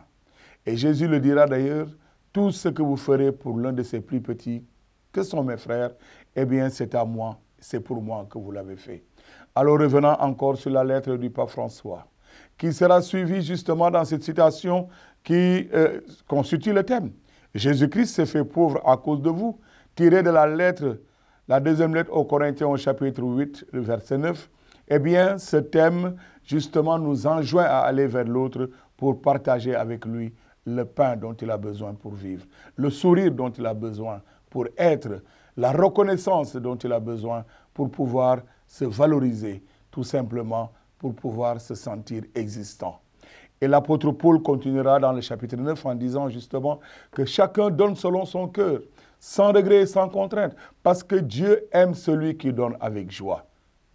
Et Jésus le dira d'ailleurs, tout ce que vous ferez pour l'un de ces plus petits, que sont mes frères, eh bien c'est à moi, c'est pour moi que vous l'avez fait. Alors revenant encore sur la lettre du pape François, qui sera suivie justement dans cette citation qui constitue le thème. Jésus-Christ s'est fait pauvre à cause de vous, tiré de la lettre, la deuxième lettre aux Corinthiens au chapitre 8, le verset 9. Eh bien, ce thème, justement, nous enjoint à aller vers l'autre pour partager avec lui le pain dont il a besoin pour vivre, le sourire dont il a besoin pour être, la reconnaissance dont il a besoin pour pouvoir se valoriser, tout simplement pour pouvoir se sentir existant. Et l'apôtre Paul continuera dans le chapitre 9 en disant justement que chacun donne selon son cœur, sans regret et sans contrainte, parce que Dieu aime celui qui donne avec joie.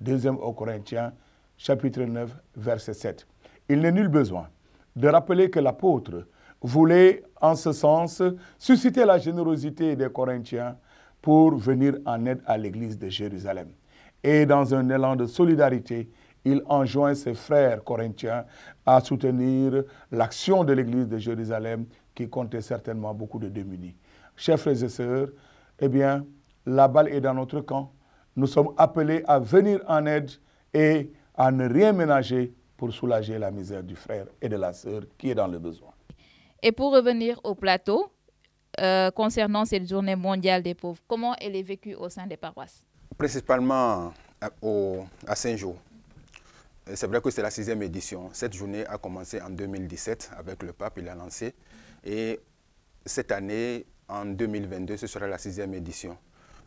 2 aux Corinthiens, chapitre 9, verset 7. Il n'est nul besoin de rappeler que l'apôtre voulait en ce sens susciter la générosité des Corinthiens pour venir en aide à l'église de Jérusalem. Et dans un élan de solidarité, il enjoint ses frères corinthiens à soutenir l'action de l'église de Jérusalem qui comptait certainement beaucoup de démunis. Chers frères et sœurs, eh bien, la balle est dans notre camp. Nous sommes appelés à venir en aide et à ne rien ménager pour soulager la misère du frère et de la sœur qui est dans le besoin.
Et pour revenir au plateau, concernant cette journée mondiale des pauvres, comment elle est vécue au sein des paroisses?
Principalement à Saint-Jean. C'est vrai que c'est la 6e édition. Cette journée a commencé en 2017 avec le pape, il a lancé. Et cette année, en 2022, ce sera la 6e édition.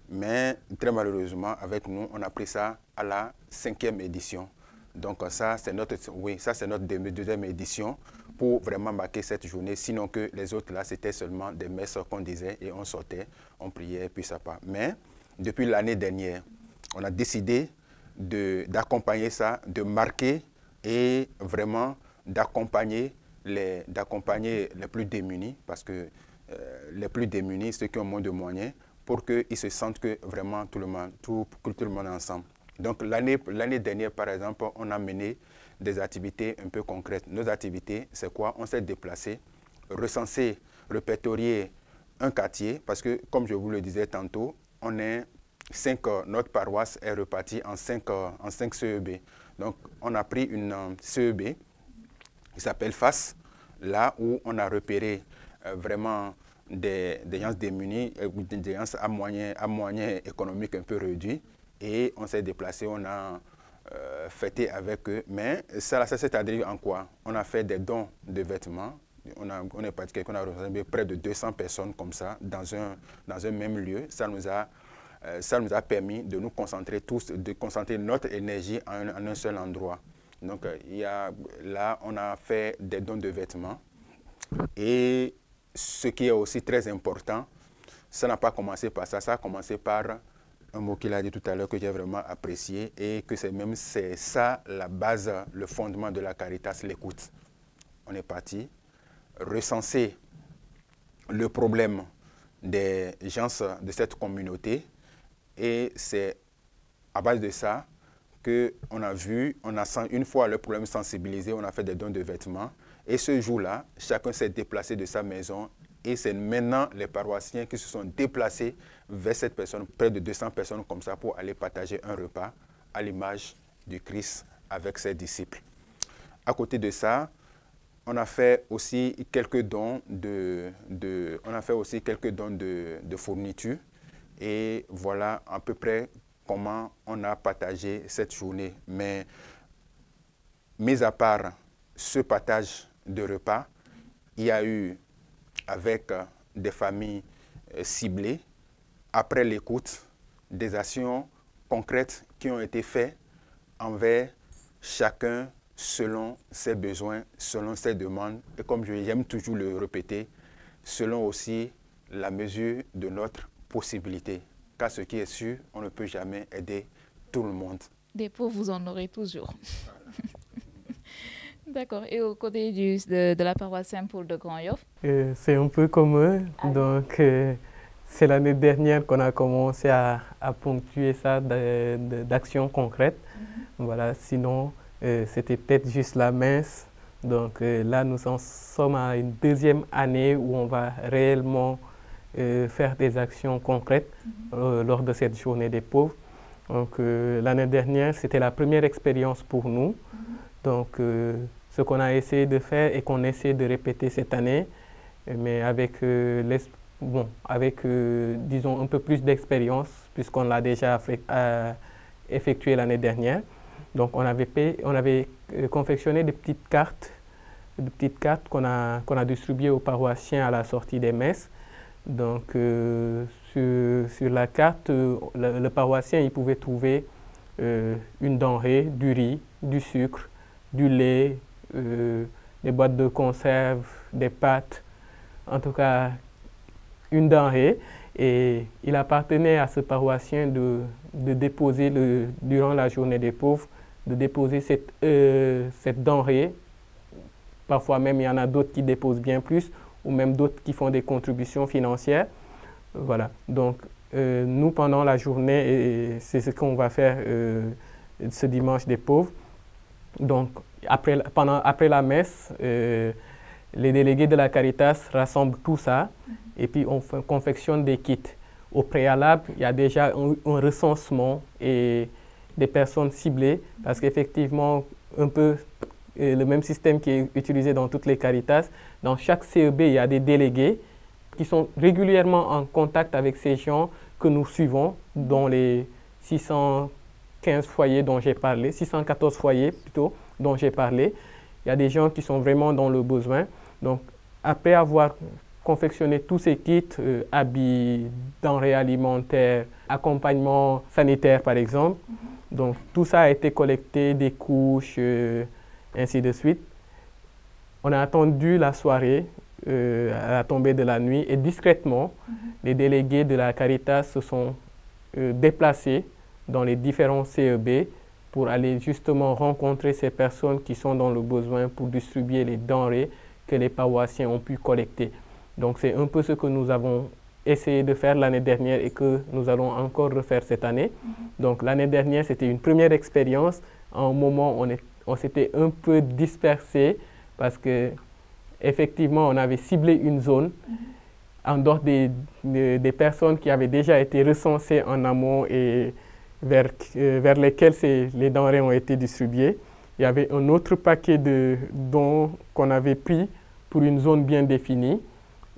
Mais très malheureusement, avec nous, on a pris ça à la 5e édition. Donc ça, c'est notre deuxième édition pour vraiment marquer cette journée. Sinon que les autres, là, c'était seulement des messes qu'on disait et on sortait, on priait, puis ça part. Mais depuis l'année dernière, on a décidé d'accompagner ça, de marquer et vraiment d'accompagner les plus démunis, parce que les plus démunis, ceux qui ont moins de moyens, pour qu'ils se sentent que vraiment tout le monde est ensemble. Donc l'année dernière, par exemple, on a mené des activités un peu concrètes. Nos activités, c'est quoi? On s'est déplacé, recensé, répertorié un quartier, parce que, comme je vous le disais tantôt, notre paroisse est repartie en 5 CEB. Donc, on a pris une CEB qui s'appelle FAS, là où on a repéré vraiment des gens démunis, des gens à moyens économiques un peu réduits, et on s'est déplacé, on a fêté avec eux. Mais ça s'est traduit en quoi? On a fait des dons de vêtements. On est parti, on a reçu près de 200 personnes comme ça dans un même lieu. Ça nous a permis de nous concentrer de concentrer notre énergie en un seul endroit. Donc là, on a fait des dons de vêtements. Et ce qui est aussi très important, ça n'a pas commencé par ça, ça a commencé par un mot qu'il a dit tout à l'heure que j'ai vraiment apprécié et que c'est ça la base, le fondement de la Caritas, l'écoute. On est parti recenser le problème des gens de cette communauté et c'est à base de ça qu'on a vu, une fois le problème sensibilisé, on a fait des dons de vêtements et ce jour-là, chacun s'est déplacé de sa maison et c'est maintenant les paroissiens qui se sont déplacés vers cette personne, près de 200 personnes comme ça pour aller partager un repas à l'image du Christ avec ses disciples. À côté de ça, on a fait aussi quelques dons de fournitures et voilà à peu près comment on a partagé cette journée. Mais mis à part ce partage de repas, il y a eu avec des familles ciblées, après l'écoute, des actions concrètes qui ont été faites envers chacun selon ses besoins, selon ses demandes, et comme j'aime toujours le répéter, selon aussi la mesure de notre possibilité. Car ce qui est sûr, on ne peut jamais aider tout le monde.
Des pauvres, vous en aurez toujours. D'accord. Et au côté de la paroisse Saint-Paul de Grand-Yoff?
C'est un peu comme eux. Donc, c'est l'année dernière qu'on a commencé à ponctuer ça d'actions concrètes. Voilà, sinon, c'était peut-être juste la messe. Donc là, nous en sommes à une deuxième année où on va réellement faire des actions concrètes lors de cette journée des pauvres. Donc l'année dernière, c'était la première expérience pour nous. Donc ce qu'on a essayé de faire et qu'on essaie de répéter cette année, mais avec, disons, un peu plus d'expérience, puisqu'on l'a déjà effectué l'année dernière. Donc on avait confectionné des petites cartes qu'on a distribuées aux paroissiens à la sortie des messes. Donc sur la carte, le paroissien il pouvait trouver une denrée, du riz, du sucre, du lait, des boîtes de conserve, des pâtes, en tout cas une denrée. Et il appartenait à ce paroissien de déposer, durant la journée des pauvres, de déposer cette denrée. Parfois même, il y en a d'autres qui déposent bien plus, ou même d'autres qui font des contributions financières. Voilà. Donc, nous, pendant la journée, c'est ce qu'on va faire ce dimanche des pauvres. Donc, après la messe, les délégués de la Caritas rassemblent tout ça et puis on confectionne des kits. Au préalable, il y a déjà un recensement et des personnes ciblées parce qu'effectivement, un peu le même système qui est utilisé dans toutes les Caritas. Dans chaque CEB, il y a des délégués qui sont régulièrement en contact avec ces gens que nous suivons dans les 615 foyers dont j'ai parlé, 614 foyers plutôt dont j'ai parlé. Il y a des gens qui sont vraiment dans le besoin. Donc, après avoir confectionné tous ces kits, habits, denrées alimentaires, accompagnement sanitaire par exemple, donc tout ça a été collecté, des couches, ainsi de suite. On a attendu la soirée, à la tombée de la nuit, et discrètement, les délégués de la Caritas se sont déplacés dans les différents CEB pour aller justement rencontrer ces personnes qui sont dans le besoin pour distribuer les denrées que les paroissiens ont pu collecter. Donc c'est un peu ce que nous avons essayé de faire l'année dernière et que nous allons encore refaire cette année. Donc l'année dernière, c'était une première expérience. À un moment, on s'était un peu dispersé parce que effectivement, on avait ciblé une zone en dehors des personnes qui avaient déjà été recensées en amont et vers lesquelles les denrées ont été distribuées. Il y avait un autre paquet de dons qu'on avait pris pour une zone bien définie.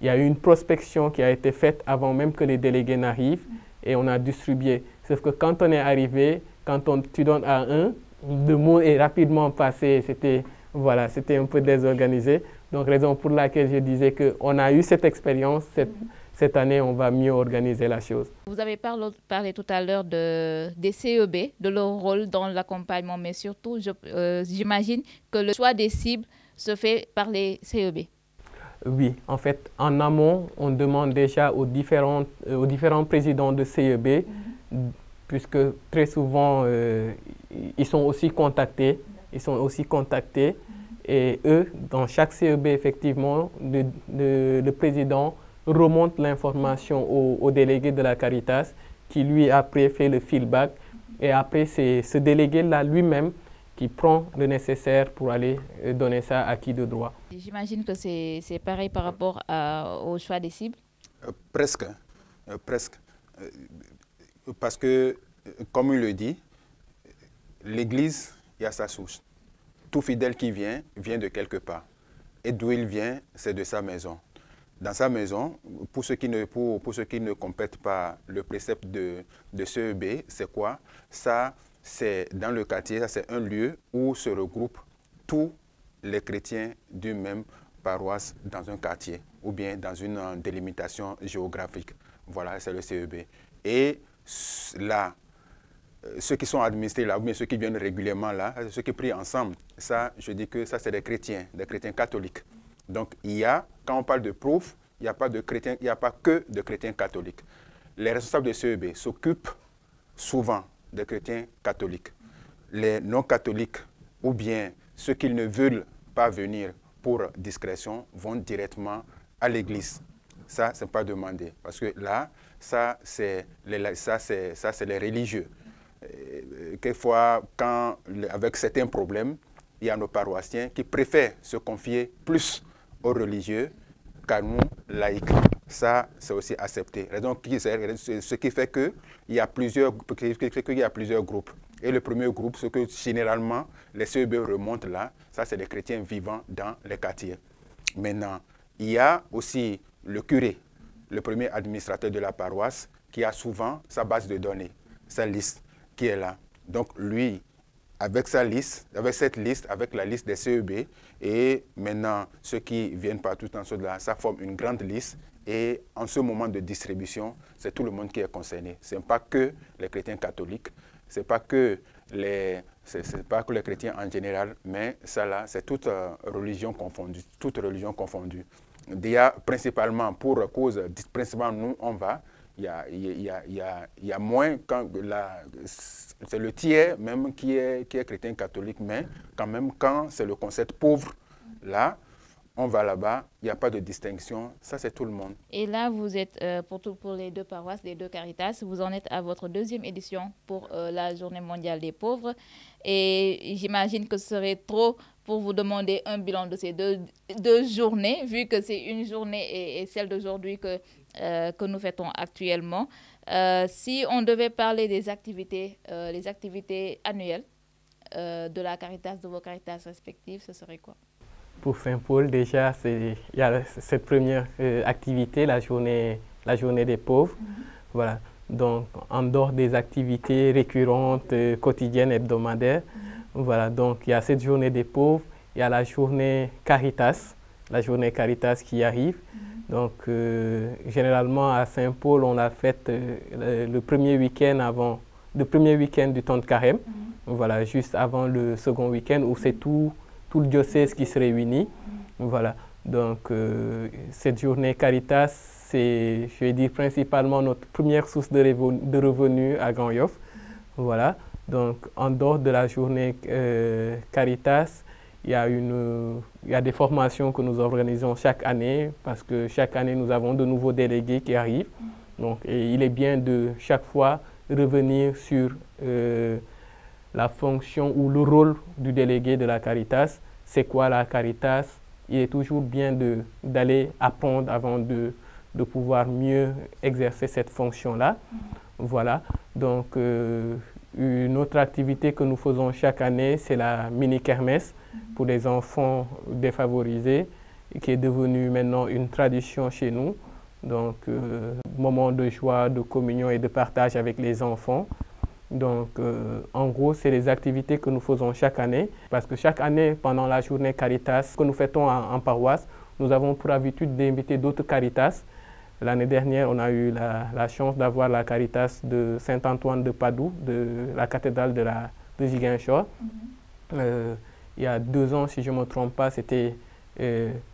Il y a eu une prospection qui a été faite avant même que les délégués n'arrivent et on a distribué. Sauf que quand on est arrivé, quand tu donnes à un, le mot est rapidement passé. C'était un peu désorganisé. Donc, raison pour laquelle je disais qu'on a eu cette expérience. Cette année, on va mieux organiser la chose.
Vous avez parlé tout à l'heure des CEB, de leur rôle dans l'accompagnement, mais surtout, j'imagine que le choix des cibles se fait par les CEB.
Oui, en fait, en amont, on demande déjà aux différents présidents de CEB, puisque très souvent, ils sont aussi contactés. Et eux, dans chaque CEB, effectivement, le président remonte l'information au délégué de la Caritas, qui lui, après, fait le feedback. Et après, c'est ce délégué-là lui-même qui prend le nécessaire pour aller donner ça à qui de droit.
J'imagine que c'est pareil par rapport au choix des cibles.
Presque. Parce que, comme il le dit, l'Église, il y a sa source. Tout fidèle qui vient de quelque part. Et d'où il vient, c'est de sa maison. Dans sa maison, pour ceux qui ne complètent pas le précepte de CEB, c'est quoi? Ça, c'est dans le quartier, ça c'est un lieu où se regroupent tous les chrétiens d'une même paroisse dans un quartier ou bien dans une délimitation géographique. Voilà, c'est le CEB. Et là, ceux qui sont administrés là, ou bien ceux qui viennent régulièrement là, ceux qui prient ensemble, ça, je dis que ça c'est des chrétiens catholiques. Donc il y a, quand on parle de pauvres, il n'y a pas que de chrétiens catholiques. Les responsables de CEB s'occupent souvent des chrétiens catholiques. Les non-catholiques ou bien ceux qui ne veulent pas venir pour discrétion vont directement à l'église. Ça, ce n'est pas demandé. Parce que là, ça, c'est les religieux. Quelquefois, avec certains problèmes, il y a nos paroissiens qui préfèrent se confier plus aux religieux qu'à nous, laïcs. Ça, c'est aussi accepté. Ce qui fait qu'il y a plusieurs groupes. Et le premier groupe, ce que généralement les CEB remontent là, ça c'est les chrétiens vivant dans les quartiers. Maintenant, il y a aussi le curé, le premier administrateur de la paroisse, qui a souvent sa base de données, sa liste qui est là. Donc lui, avec cette liste, avec la liste des CEB, et maintenant ceux qui viennent partout en dessous de là, ça forme une grande liste. Et en ce moment de distribution, c'est tout le monde qui est concerné. Ce n'est pas que les chrétiens catholiques, ce n'est pas que les chrétiens en général, mais ça là, c'est toute religion confondue. Déjà, principalement pour cause, principalement nous, on va, il y a moins, c'est le tiers même qui est chrétien catholique, mais quand même, quand c'est le concept pauvre, là, on va là-bas, il n'y a pas de distinction, ça c'est tout le monde.
Et là, vous êtes, pour les deux paroisses, les deux Caritas, vous en êtes à votre deuxième édition pour la Journée mondiale des pauvres. Et j'imagine que ce serait trop pour vous demander un bilan de ces deux journées, vu que c'est une journée et celle d'aujourd'hui que nous fêtons actuellement. Si on devait parler des activités, les activités annuelles de la Caritas, de vos Caritas respectives, ce serait quoi?
Pour Saint-Paul, déjà, il y a cette première activité, la journée des pauvres. Voilà. Donc, en dehors des activités récurrentes, quotidiennes, hebdomadaires, voilà. Donc, il y a cette journée des pauvres, il y a la journée Caritas qui arrive. Donc, généralement, à Saint-Paul, on la fête le premier week-end du temps de carême. Voilà, juste avant le second week-end où c'est tout le diocèse qui se réunit. Voilà. Donc, cette journée Caritas, c'est, je vais dire, principalement notre première source de revenus à Grand Yoff. Voilà. Donc, en dehors de la journée Caritas, il y a des formations que nous organisons chaque année parce que chaque année, nous avons de nouveaux délégués qui arrivent. Donc, et il est bien de chaque fois revenir sur la fonction ou le rôle du délégué de la Caritas. C'est quoi la Caritas? Il est toujours bien d'aller apprendre avant de pouvoir mieux exercer cette fonction-là. Voilà. Donc, une autre activité que nous faisons chaque année, c'est la mini-kermesse pour les enfants défavorisés, qui est devenue maintenant une tradition chez nous. Donc, moment de joie, de communion et de partage avec les enfants. Donc, en gros, c'est les activités que nous faisons chaque année. Parce que chaque année, pendant la journée Caritas que nous fêtons en paroisse, nous avons pour habitude d'inviter d'autres Caritas. L'année dernière, on a eu la chance d'avoir la Caritas de Saint-Antoine de Padoue, de la cathédrale de Ziguinchor. Il y a 2 ans, si je ne me trompe pas, c'était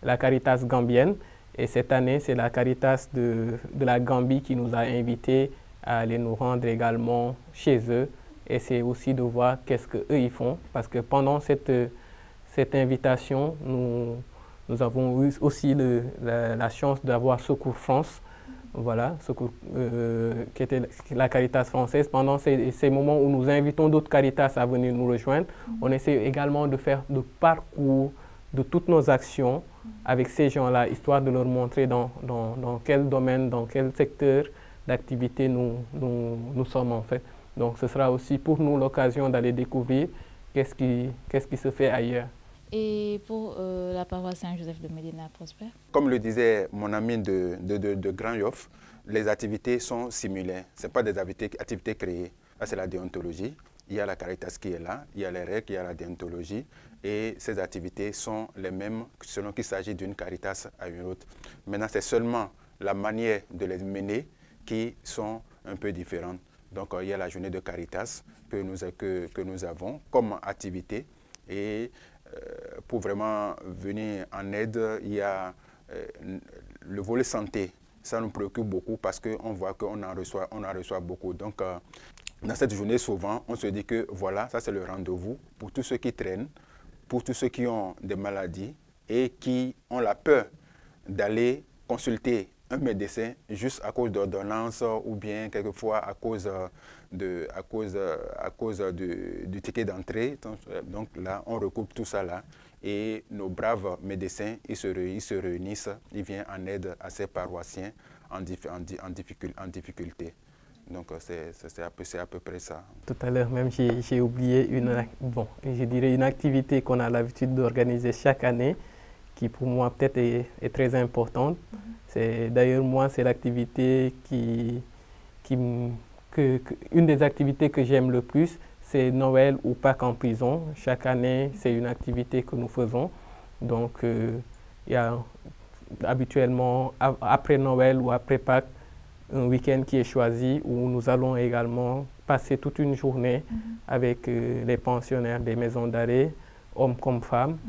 la Caritas gambienne. Et cette année, c'est la Caritas de la Gambie qui nous a invités à aller nous rendre également chez eux. Et c'est aussi de voir qu'est-ce qu'eux ils font. Parce que pendant cette invitation, nous avons eu aussi la chance d'avoir Secours France, voilà, qui était la Caritas française. Pendant ces moments où nous invitons d'autres Caritas à venir nous rejoindre, on essaie également de faire le parcours de toutes nos actions avec ces gens-là, histoire de leur montrer dans quel domaine, dans quel secteur d'activité nous sommes en fait. Donc ce sera aussi pour nous l'occasion d'aller découvrir qu'est-ce qui se fait ailleurs.
Et pour la paroisse Saint-Joseph de Médina, Prosper?
Comme le disait mon ami de Grand Yoff, les activités sont similaires. Ce n'est pas des activités créées. Là, c'est la déontologie. Il y a la Caritas qui est là, il y a les règles, il y a la déontologie. Et ces activités sont les mêmes selon qu'il s'agit d'une Caritas à une autre. Maintenant, c'est seulement la manière de les mener qui sont un peu différentes. Donc, il y a la journée de Caritas que nous avons comme activité. Et pour vraiment venir en aide, il y a le volet santé. Ça nous préoccupe beaucoup parce qu'on voit qu'on en reçoit beaucoup. Donc, dans cette journée, souvent, on se dit que voilà, ça c'est le rendez-vous pour tous ceux qui traînent, pour tous ceux qui ont des maladies et qui ont la peur d'aller consulter un médecin juste à cause d'ordonnances ou bien quelquefois à cause du ticket d'entrée. Donc là, on recoupe tout ça là et nos braves médecins, ils se réunissent, ils viennent en aide à ces paroissiens en difficulté. Donc c'est à peu près ça.
Tout à l'heure même, j'ai oublié une activité qu'on a l'habitude d'organiser chaque année, qui pour moi peut-être est très importante. D'ailleurs, moi, c'est l'activité une des activités que j'aime le plus, c'est Noël ou Pâques en prison. Chaque année, c'est une activité que nous faisons. Donc, il y a habituellement, après Noël ou après Pâques, un week-end qui est choisi où nous allons également passer toute une journée avec les pensionnaires des maisons d'arrêt, hommes comme femmes.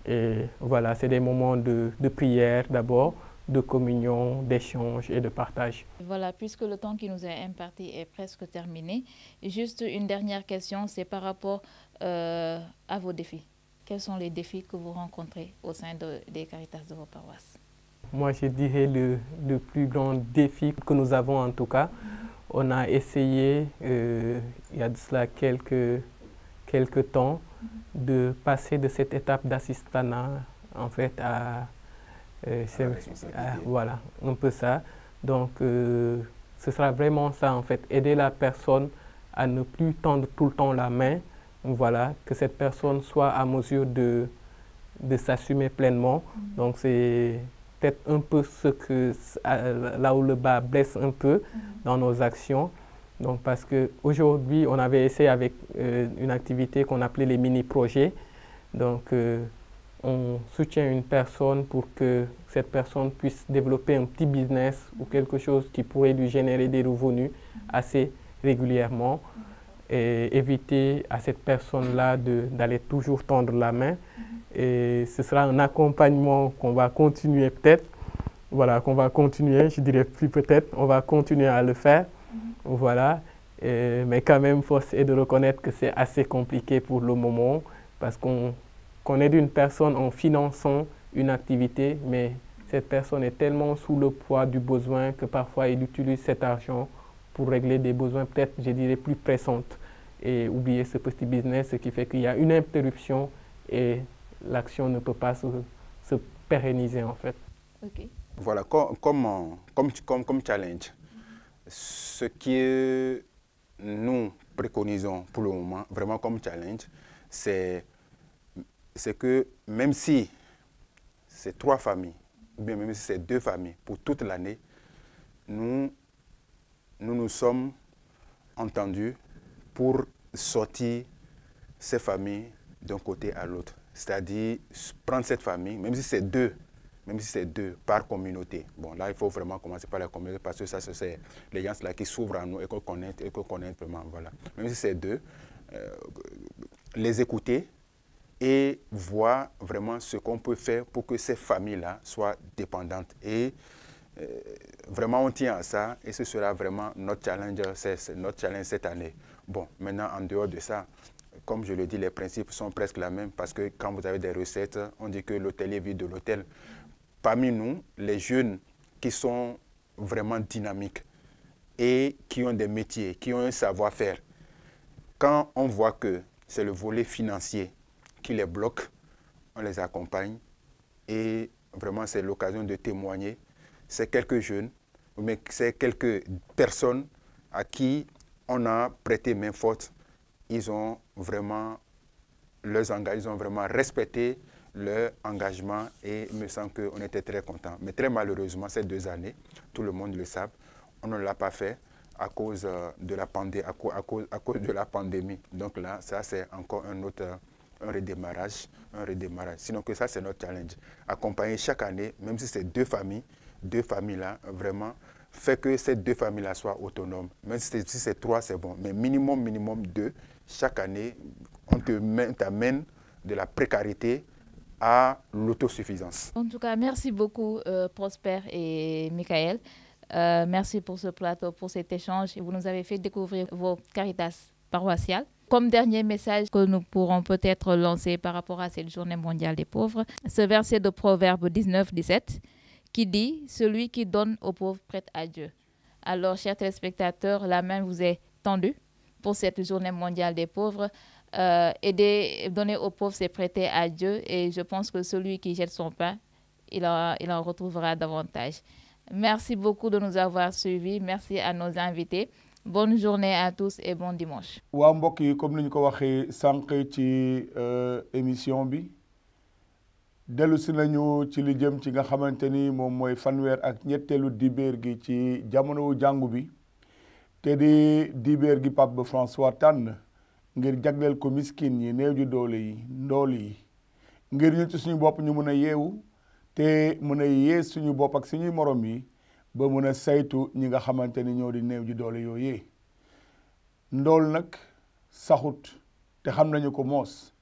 Et voilà, c'est des moments de prière d'abord, de communion, d'échange et de partage.
Voilà, puisque le temps qui nous est imparti est presque terminé, juste une dernière question, c'est par rapport à vos défis. Quels sont les défis que vous rencontrez au sein des Caritas de vos paroisses?
Moi, je dirais le plus grand défi que nous avons en tout cas. On a essayé, il y a de cela quelques temps, de passer de cette étape d'assistanat en fait voilà, un peu ça. Donc, ce sera vraiment ça en fait, aider la personne à ne plus tendre tout le temps la main. Voilà, que cette personne soit à mesure de s'assumer pleinement. Donc, c'est peut-être un peu là où le bas blesse un peu dans nos actions. Donc, parce qu'aujourd'hui, on avait essayé avec une activité qu'on appelait les mini-projets. Donc, on soutient une personne pour que cette personne puisse développer un petit business ou quelque chose qui pourrait lui générer des revenus assez régulièrement et éviter à cette personne-là d'aller toujours tendre la main. Et ce sera un accompagnement qu'on va continuer peut-être, voilà, qu'on va continuer, je dirais plus peut-être, on va continuer à le faire, voilà. Mais quand même, force est de reconnaître que c'est assez compliqué pour le moment parce qu'on aide une personne en finançant une activité, mais cette personne est tellement sous le poids du besoin que parfois il utilise cet argent pour régler des besoins peut-être, je dirais, plus pressants et oublier ce petit business, ce qui fait qu'il y a une interruption et l'action ne peut pas se pérenniser en fait.
Ok.
Voilà, comme challenge, ce que nous préconisons pour le moment, vraiment comme challenge, c'est que même si c'est 3 familles, ou bien même si c'est 2 familles, pour toute l'année, nous sommes entendus pour sortir ces familles d'un côté à l'autre. C'est-à-dire prendre cette famille, même si c'est 2 par communauté. Bon, là, il faut vraiment commencer par la communauté parce que ça, c'est les gens là qui s'ouvrent à nous et qu'on connaît vraiment. Voilà. Même si c'est 2, les écouter et voir vraiment ce qu'on peut faire pour que ces familles-là soient dépendantes. Et vraiment, on tient à ça et ce sera vraiment notre challenge cette année. Bon, maintenant, en dehors de ça, comme je le dis, les principes sont presque les mêmes parce que quand vous avez des recettes, on dit que l'hôtelier vit de l'hôtel. Parmi nous, les jeunes qui sont vraiment dynamiques et qui ont des métiers, qui ont un savoir-faire, quand on voit que c'est le volet financier qui les bloque, on les accompagne et vraiment c'est l'occasion de témoigner. C'est quelques jeunes, mais c'est quelques personnes à qui on a prêté main forte. Ils ont vraiment ils ont vraiment respecté leur engagement et il me semble qu'on était très contents. Mais très malheureusement, ces 2 années, tout le monde le sait, on ne l'a pas fait à cause de la pandémie. Donc là, ça c'est encore un redémarrage. Sinon que ça, c'est notre challenge. Accompagner chaque année, même si c'est 2 familles-là, vraiment, fait que ces 2 familles-là soient autonomes. Même si c'est 3, c'est bon. Mais minimum 2, chaque année, on t'amène de la précarité à l'autosuffisance.
En tout cas, merci beaucoup Prosper et Michael. Merci pour ce plateau, pour cet échange. Vous nous avez fait découvrir vos Caritas paroissiales. Comme dernier message que nous pourrons peut-être lancer par rapport à cette journée mondiale des pauvres, ce verset de Proverbe 19-17 qui dit « Celui qui donne aux pauvres prête à Dieu ». Alors, chers téléspectateurs, la main vous est tendue pour cette journée mondiale des pauvres. Donner aux pauvres, c'est prêter à Dieu. Et je pense que celui qui jette son pain, il en retrouvera davantage. Merci beaucoup de nous avoir suivis. Merci à nos invités. Bonne journée à tous et bon dimanche.
waa mbokk yi comme ni ñu ko waxee sànq ci émission bi dellu si nañu ci li jëm ci nga xamante ni moom mooy fanweer ak ñetteelu dibéer gi ci jamono jàngu bi te di dibéer gi Pape François tànn ngir jagleel ko miskin yi néew ju doole yi ndool yi ngir ñu ci suñu bopp ñu mën a yeewu te mën a yee suñu bopp ak suñuy morom yi ba mën a saytu ñi nga xamante ni ñoo di néew ju doole yooyee ndool nag saxut te xam nañu ko moos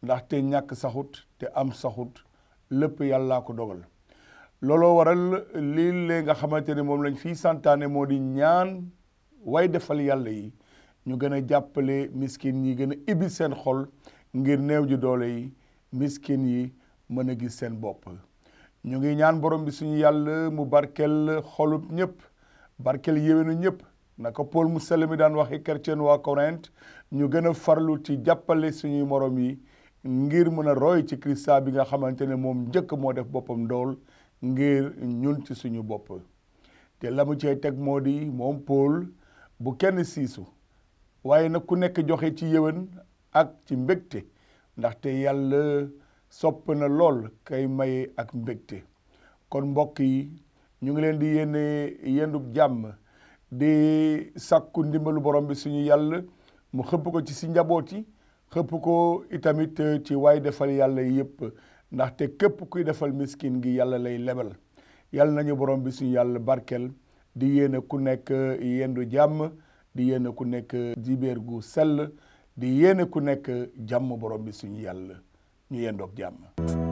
ndaxte ñàkk saxut te am saxut lépp yàllaa ko dogal looloo waral lii nga xamante ni moom lañ fii santaane moo di ñaan way defal yàlla yi ñu gën a jàppale miskin yi gën a ibbi seen xol ngir néew ju doole yi miskin yi mën a gis seen bopp ñu ngi ñaan borom bi suñu yàlla mu barkel xolub ñëpp barkel yéwénu ñëpp naka Paul mu sell mi daan waxi chrétien waa Corinthe ñu gën a farlu ci jàppale suñuy morom yi ngir mën a roy ci Krista bi nga xamante ne moom njëkk moo def boppam ndool ngir ñun ci suñu bopp te la mu cee teg moo di moom Paul bu kenn siisu waaye nag ku nekk joxe ci yéwén ak ci mbégte ndaxte yàlla sopp na lool kay maye ak mbégte kon mbokk yi ñu ngi leen di yéene yendub jàmm di sàkku ndimbalu borom bi suñu yàlla mu xëpp ko ci si njaboot yi xëpp ko itamit ci waay defal yàlla yëpp ndaxte képp kuy defal miskin gi yàlla lay lebal yàlla nañu borom bi suñu yàlla barkel di yéene ku nekk yendu jàmm di yéene ku nekk dibéer gu sell di yéene ku nekk jàmm borom bi suñu yàlla ñu yendoog jàmm